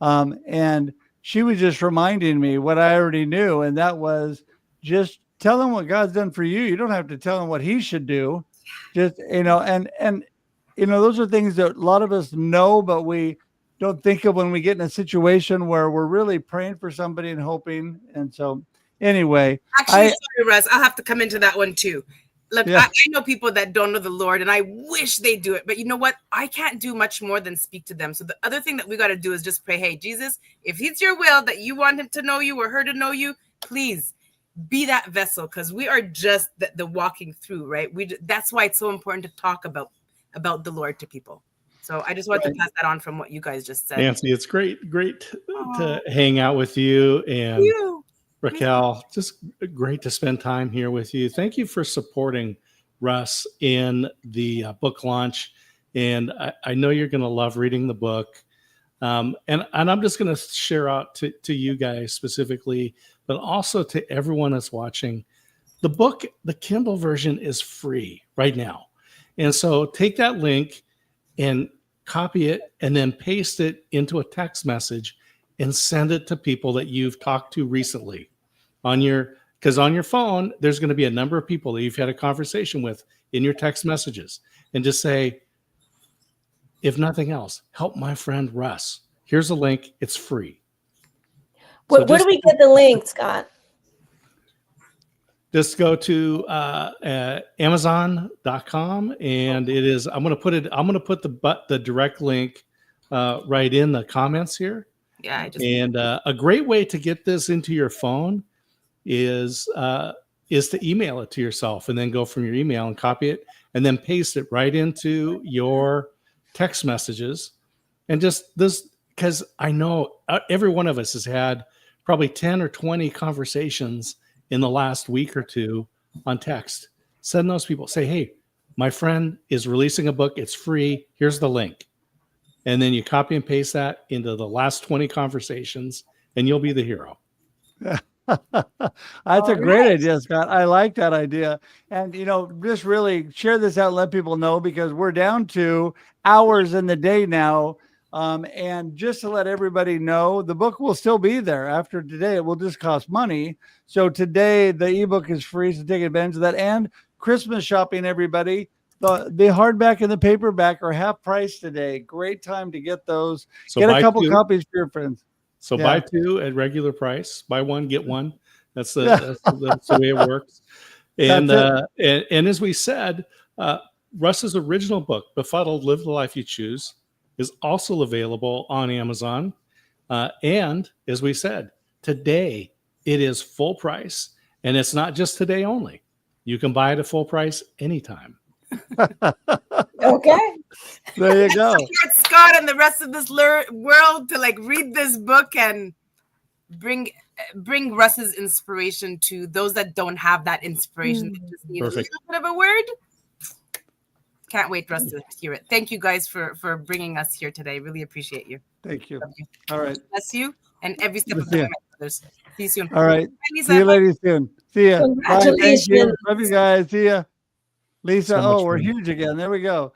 And she was just reminding me what I already knew. And that was just tell him what God's done for you. You don't have to tell him what he should do. Just, you know, and, you know, those are things that a lot of us know, but we don't think of when we get in a situation where we're really praying for somebody and hoping. And so anyway, Actually, sorry, Russ, I'll have to come into that one too. Look, Yeah. I know people that don't know the Lord, and I wish they do it. But you know what? I can't do much more than speak to them. So the other thing that we got to do is just pray, hey, Jesus, if it's your will that you want him to know you or her to know you, please be that vessel, because we are just the walking through, right? That's why it's so important to talk about the Lord to people. So I just wanted to pass that on from what you guys just said. Nancy, it's great to hang out with you, and Raquel, just great to spend time here with you. Thank you for supporting Russ in the book launch, and I know you're going to love reading the book. And I'm just going to share out to you guys specifically, but also to everyone that's watching. The book, the Kindle version, is free right now, and so take that link and copy it and then paste it into a text message and send it to people that you've talked to recently because on your phone, there's going to be a number of people that you've had a conversation with in your text messages, and just say, if nothing else, help my friend Russ. Here's a link. It's free. Where do we get the link, Scott? Just go to Amazon.com, and it is. I'm going to put the direct link right in the comments here. Yeah, a great way to get this into your phone is to email it to yourself, and then go from your email and copy it, and then paste it right into your text messages. And just this, because I know every one of us has had probably 10 or 20 conversations in the last week or two on text. Send those people, say, hey, my friend is releasing a book. It's free. Here's the link. And then you copy and paste that into the last 20 conversations, and you'll be the hero. That's a great idea, Scott. I like that idea. And, you know, just really share this out, let people know, because we're down to hours in the day now. And just to let everybody know, the book will still be there after today. It will just cost money. So today the ebook is free, so take advantage of that. And Christmas shopping, everybody. The hardback and the paperback are half price today. Great time to get those. So get a couple two. copies for your friends. So Yeah. buy two at regular price. Buy one, get one. That's the way it works. And and as we said, Russ's original book, Befuddled: Live the Life You Choose, is also available on Amazon. And as we said, today it is full price, and it's not just today only. You can buy it at full price anytime. Okay. There you go. Get Scott and the rest of this world to like read this book and bring Russ's inspiration to those that don't have that inspiration. That just need Perfect. a little bit of a word. Can't wait, Russ, to hear it. Thank you guys for bringing us here today. Really appreciate you. Thank you. Love you. All right. Bless you and every step of See the ya. way. Brothers. See you soon. All right. Bye, Lisa. See you ladies soon. See ya. Bye. Thank you. Congratulations. Love you guys. See ya. Lisa. So much We're fun. huge again. There we go.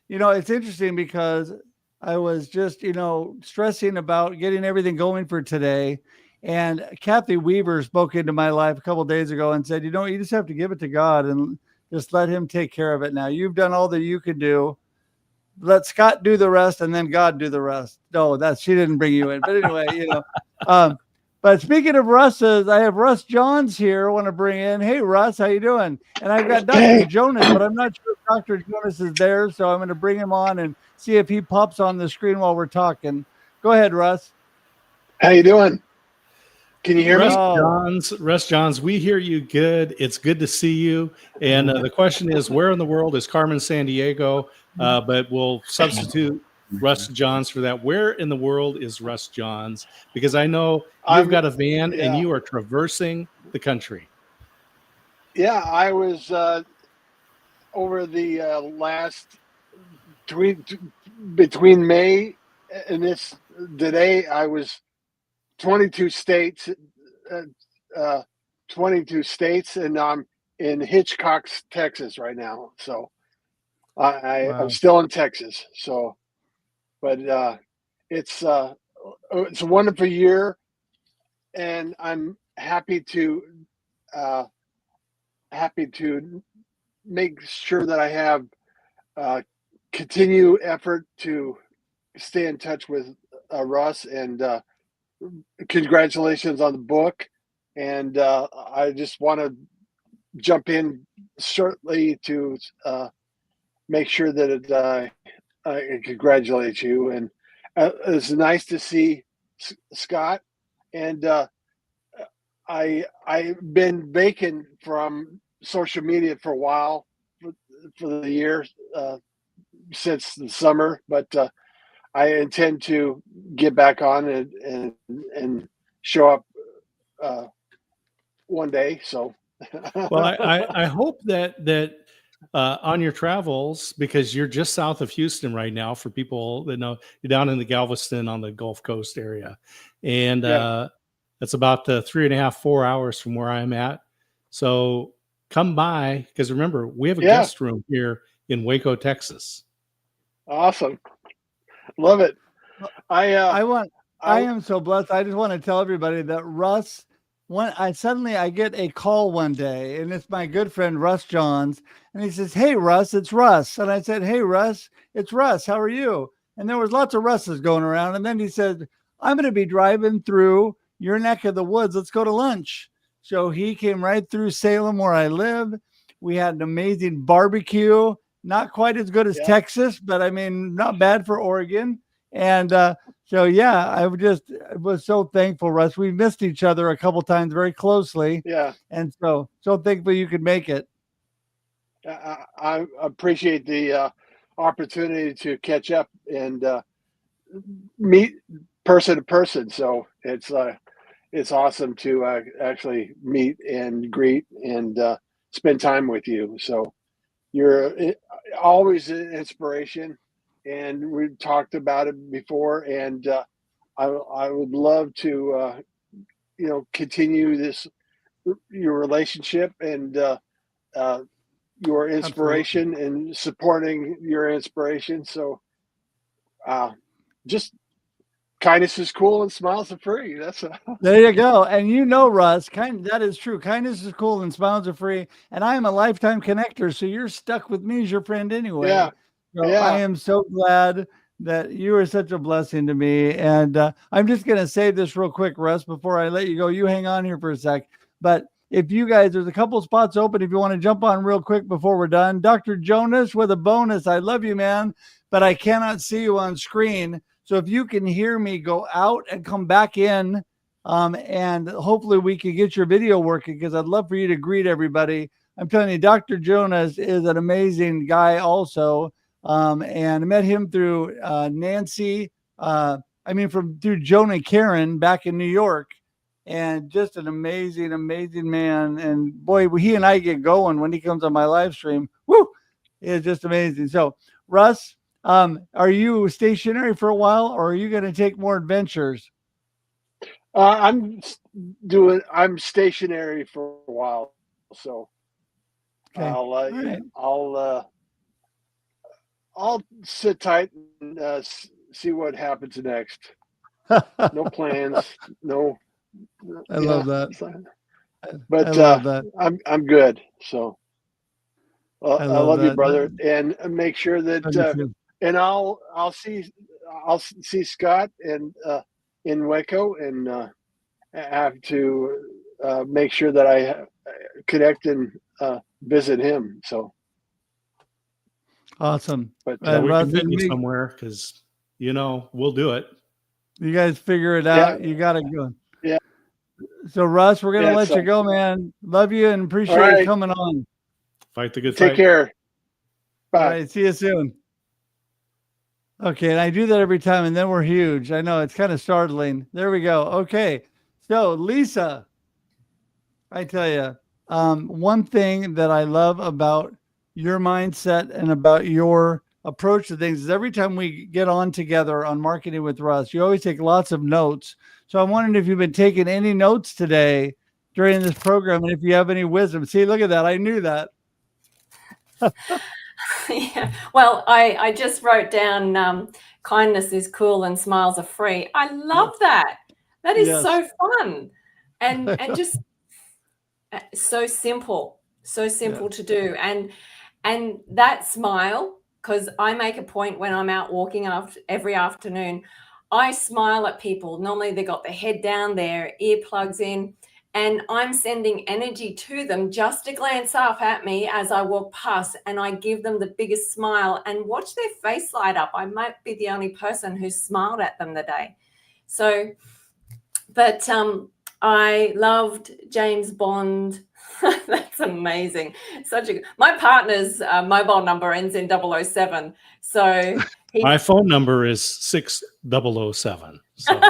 You know, it's interesting because I was just, you know, stressing about getting everything going for today. And Kathy Weaver spoke into my life a couple of days ago and said, you know, you just have to give it to God and just let him take care of it. Now you've done all that you can do. Let Scott do the rest and then God do the rest. No, she didn't bring you in. But anyway, you know, but speaking of Russ's, I have Russ Johns here. I want to bring in. Hey, Russ, how you doing? And I've got Dr. Jonas, but I'm not sure if Dr. Jonas is there. So I'm going to bring him on and see if he pops on the screen while we're talking. Go ahead, Russ. How you doing? Can you hear me? Russ Johns, we hear you good. It's good to see you. And the question is, where in the world is Carmen Sandiego? But we'll substitute Russ Johns for that. Where in the world is Russ Johns? Because I know you've got a van and you are traversing the country. Yeah, I was over the last between May and this today. I was 22 states, uh, uh, 22 states, and I'm in Hitchcock, Texas right now. So I'm Wow. still in Texas. So, but it's a wonderful year, and I'm happy to make sure that I have continue effort to stay in touch with Russ, and congratulations on the book. And I just want to jump in shortly to make sure that I congratulate you. And it's nice to see Scott. And I've been vacant from social media for a while for the year since the summer, but I intend to get back on and show up one day. So, Well, I hope that on your travels, because you're just south of Houston right now, for people that know, you're down in the Galveston on the Gulf Coast area, and Yeah. it's about 3.5, 4 hours from where I'm at. So come by, because remember, we have a Yeah. guest room here in Waco, Texas. Awesome, love it. I am so blessed. I just want to tell everybody that Russ, I get a call one day, and it's my good friend Russ Johns, and he says, "Hey Russ, it's Russ." And I said, "Hey Russ, it's Russ. How are you?" And there was lots of Russes going around. And then he said, "I'm going to be driving through your neck of the woods. Let's go to lunch." So he came right through Salem, where I live. We had an amazing barbecue, not quite as good as Yeah. Texas, but I mean, not bad for Oregon. And so, yeah, I was so thankful, Russ. We missed each other a couple times very closely. Yeah. And so thankful you could make it. I appreciate the opportunity to catch up and meet person to person. So it's awesome to actually meet and greet and spend time with you. So you're always an inspiration, and we talked about it before. And I would love to continue your relationship and your inspiration and supporting your inspiration. So just kindness is cool and smiles are free. That's There you go. And Russ, that is true. Kindness is cool and smiles are free. And I am a lifetime connector, so you're stuck with me as your friend anyway. Yeah. So Yeah. I am so glad that you are such a blessing to me. And I'm just going to say this real quick, Russ, before I let you go. You hang on here for a sec. But if you guys, there's a couple spots open if you want to jump on real quick before we're done. Dr. Jonas with a bonus. I love you, man, but I cannot see you on screen. So if you can hear me, go out and come back in, and hopefully we can get your video working, because I'd love for you to greet everybody. I'm telling you, Dr. Jonas is an amazing guy also, and I met him through Nancy, through Joan and Karen back in New York, and just an amazing, amazing man. And boy, he and I get going when he comes on my live stream. Woo! It's just amazing. So, Russ, are you stationary for a while, or are you going to take more adventures? I'm stationary for a while, so okay. I'll sit tight and see what happens next. No plans, no. I love that. But I love that. I'm good. So I love you, that. brother, and make sure that and I'll see Scott and in Waco, and have to make sure that I connect and visit him. So awesome. But we Russ, can meet you somewhere, because we'll do it. You guys figure it out. You got it going. Yeah. So Russ, we're gonna let you go, man. Love you and appreciate you coming on. Fight the good fight. Take care. Bye. All right, see you soon. Okay, and I do that every time, and then we're huge. I know, it's kind of startling. There we go. Okay, so Lisa, I tell you, One thing that I love about your mindset and about your approach to things is every time we get on together on Marketing with Russ, you always take lots of notes. So I'm wondering if you've been taking any notes today during this program, and if you have any wisdom. See, look at that. I knew that. Yeah. Well, I just wrote down kindness is cool and smiles are free. I love that. That is so fun and just so simple to do. And that smile, because I make a point when I'm out walking every afternoon, I smile at people. Normally they got their head down, their earplugs in, and I'm sending energy to them just to glance up at me as I walk past, and I give them the biggest smile and watch their face light up. I might be the only person who smiled at them today. So, but I loved James Bond. That's amazing. My partner's mobile number ends in 007. So my phone number is 6007. So,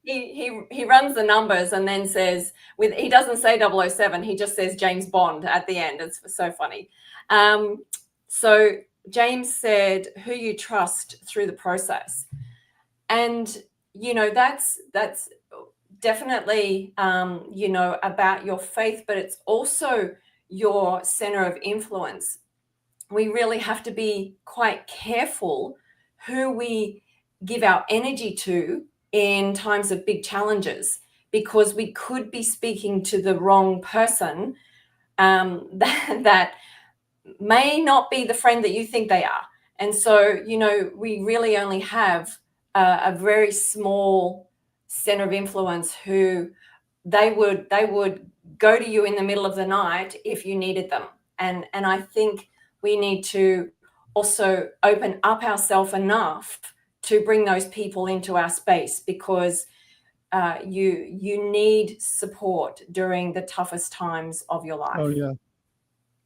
he runs the numbers and then says, he doesn't say 007, he just says James Bond at the end. It's so funny. So James said, who you trust through the process. And, that's definitely, about your faith, but it's also your center of influence. We really have to be quite careful who we give our energy to in times of big challenges, because we could be speaking to the wrong person that may not be the friend that you think they are. And so, we really only have a very small center of influence who they would go to you in the middle of the night if you needed them. And I think we need to also open up ourselves enough to bring those people into our space, because you need support during the toughest times of your life. Oh, yeah.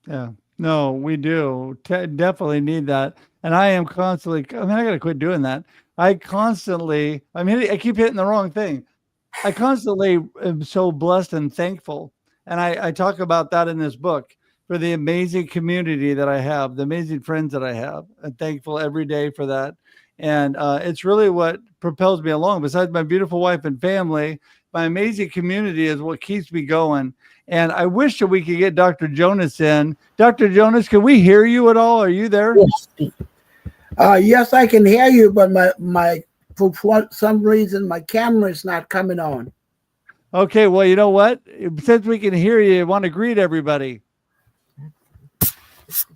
Yeah. No, we do. Definitely need that. And I am constantly, I got to quit doing that. I keep hitting the wrong thing. I constantly am so blessed and thankful. And I talk about that in this book, for the amazing community that I have, the amazing friends that I have. I'm thankful every day for that. And it's really what propels me along. Besides my beautiful wife and family, my amazing community is what keeps me going. And I wish that we could get Dr. Jonas in. Dr. Jonas, can we hear you at all? Are you there? Yes, I can hear you, but my for some reason my camera is not coming on. Okay, well, you know what? Since we can hear you, I want to greet everybody.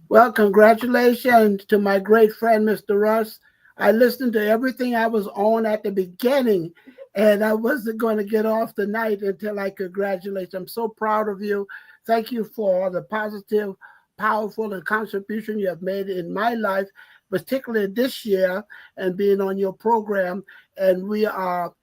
Well, congratulations to my great friend, Mr. Russ. I listened to everything I was on at the beginning, and I wasn't going to get off tonight until I congratulate you. I'm so proud of you. Thank you for the positive, powerful, and contribution you have made in my life, particularly this year, and being on your program. And we are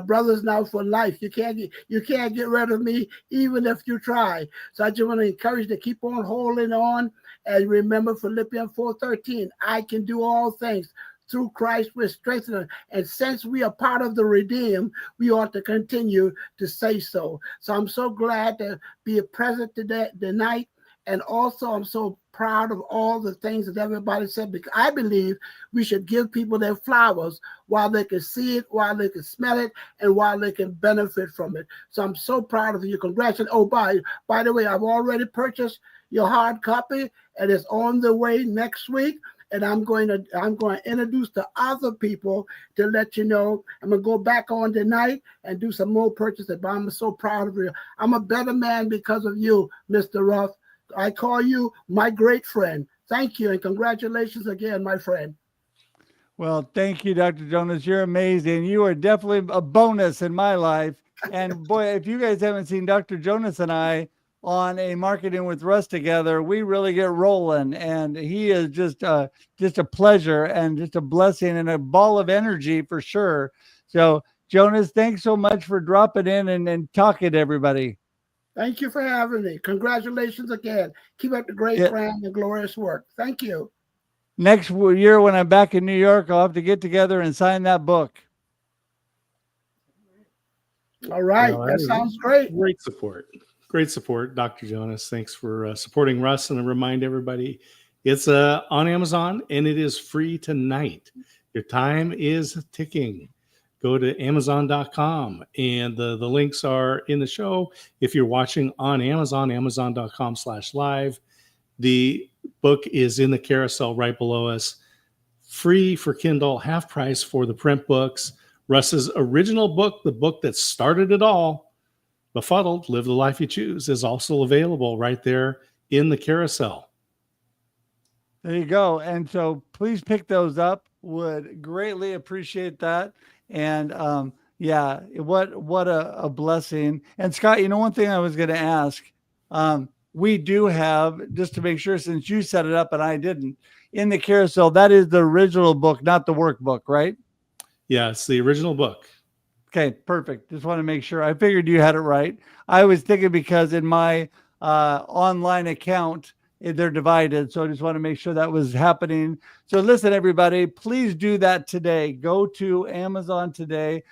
brothers now for life. You can't get rid of me, even if you try. So I just want to encourage you to keep on holding on, and remember Philippians 4:13. I can do all things through Christ with strength. And since we are part of the redeemed, we ought to continue to say so. So I'm so glad to be present tonight. And also, I'm so proud of all the things that everybody said, because I believe we should give people their flowers while they can see it, while they can smell it, and while they can benefit from it. So I'm so proud of you. Congratulations. Oh, by the way, I've already purchased your hard copy, and it's on the way next week. And I'm going to introduce to other people to let you know. I'm going to go back on tonight and do some more purchases. But I'm so proud of you. I'm a better man because of you, Mr. Ruff. I call you my great friend. Thank you, and congratulations again, my friend. Well, thank you, Dr. Jonas. You're amazing. You are definitely a bonus in my life. And boy, if you guys haven't seen Dr. Jonas and I on a Marketing with Russ together, we really get rolling. And he is just a pleasure and just a blessing and a ball of energy for sure. So, Jonas, thanks so much for dropping in and talking to everybody. Thank you for having me. Congratulations again. Keep up the great brand and glorious work. Thank you. Next year, when I'm back in New York, I'll have to get together and sign that book. All right. That sounds great. Great support. Great support, Dr. Jonas. Thanks for supporting Russ. And I remind everybody, it's on Amazon and it is free tonight. Your time is ticking. Go to Amazon.com and the links are in the show. If you're watching on Amazon, Amazon.com/live. The book is in the carousel right below us. Free for Kindle, half price for the print books. Russ's original book, the book that started it all, Befuddled, Live the Life You Choose, is also available right there in the carousel. There you go. And so please pick those up. Would greatly appreciate that. And yeah, what a blessing. And Scott, you know, one thing I was going to ask, we do have, just to make sure, since you set it up and I didn't, in the carousel, that is the original book, not the workbook, right? Yeah, it's the original book. Okay, perfect. Just want to make sure. I figured you had it right. I was thinking because in my online account, they're divided. So I just want to make sure that was happening. So listen, everybody, please do that today. Go to Amazon today.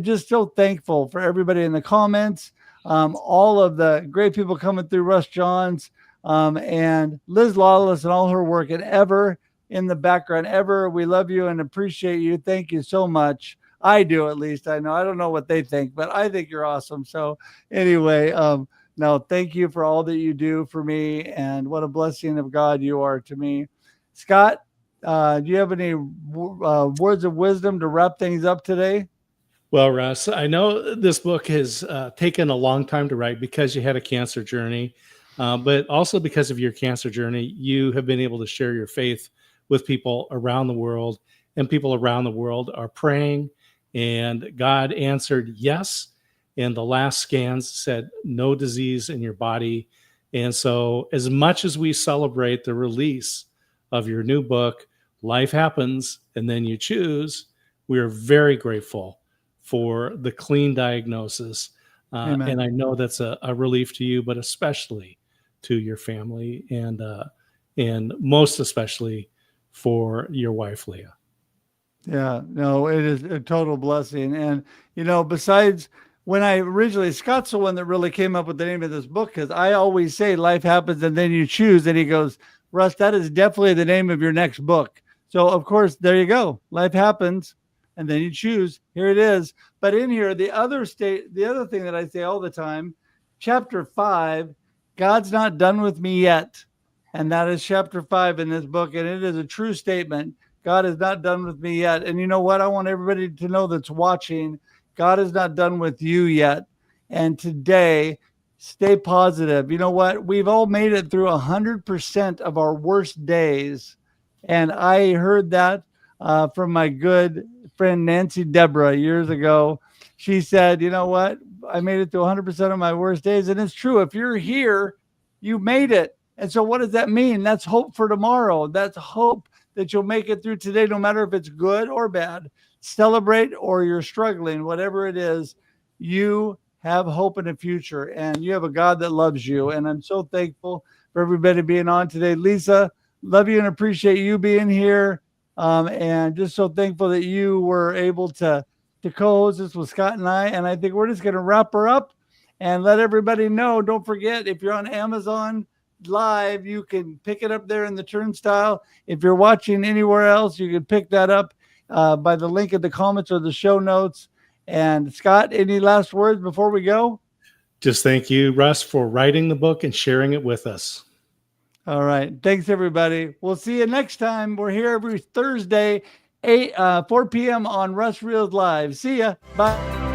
Just so thankful for everybody in the comments. All of the great people coming through, Russ Johns and Liz Lawless and all her work, and Ever in the background. Ever, we love you and appreciate you. Thank you so much. I do, at least. I know. I don't know what they think, but I think you're awesome. So anyway, no, thank you for all that you do for me, and what a blessing of God you are to me. Scott, do you have any words of wisdom to wrap things up today? Well, Russ, I know this book has taken a long time to write because you had a cancer journey, but also because of your cancer journey, you have been able to share your faith with people around the world, and people around the world are praying, and God answered yes. And the last scans said no disease in your body. And so as much as we celebrate the release of your new book, Life Happens, and Then You Choose, we are very grateful for the clean diagnosis. And I know that's a relief to you, but especially to your family, and most especially for your wife, Leah. Yeah, no, it is a total blessing. And, you know, besides when I originally, Scott's the one that really came up with the name of this book, because I always say Life Happens and Then You Choose. And he goes, Russ, that is definitely the name of your next book. So, of course, there you go. Life happens and then you choose. Here it is. But in here, the other thing that I say all the time, chapter 5, God's not done with me yet. And that is chapter 5 in this book. And it is a true statement. God is not done with me yet. And you know what? I want everybody to know that's watching, God is not done with you yet. And today, stay positive. You know what? We've all made it through 100% of our worst days. And I heard that from my good friend Nancy Deborah years ago. She said, you know what? I made it to 100% of my worst days. And it's true. If you're here, you made it. And so what does that mean? That's hope for tomorrow. That's hope that you'll make it through today, no matter if it's good or bad. Celebrate or you're struggling, whatever it is, you have hope in the future, and you have a God that loves you. And I'm so thankful for everybody being on today. Lisa, love you and appreciate you being here. And just so thankful that you were able to co-host this with Scott and I. And I think we're just going to wrap her up and let everybody know. Don't forget, if you're on Amazon Live, you can pick it up there in the turnstile. If you're watching anywhere else, you can pick that up by the link in the comments or the show notes. And Scott, any last words before we go? Just thank you, Russ, for writing the book and sharing it with us. All right. Thanks, everybody. We'll see you next time. We're here every Thursday, 4 p.m. on Russ Reels Live. See ya. Bye.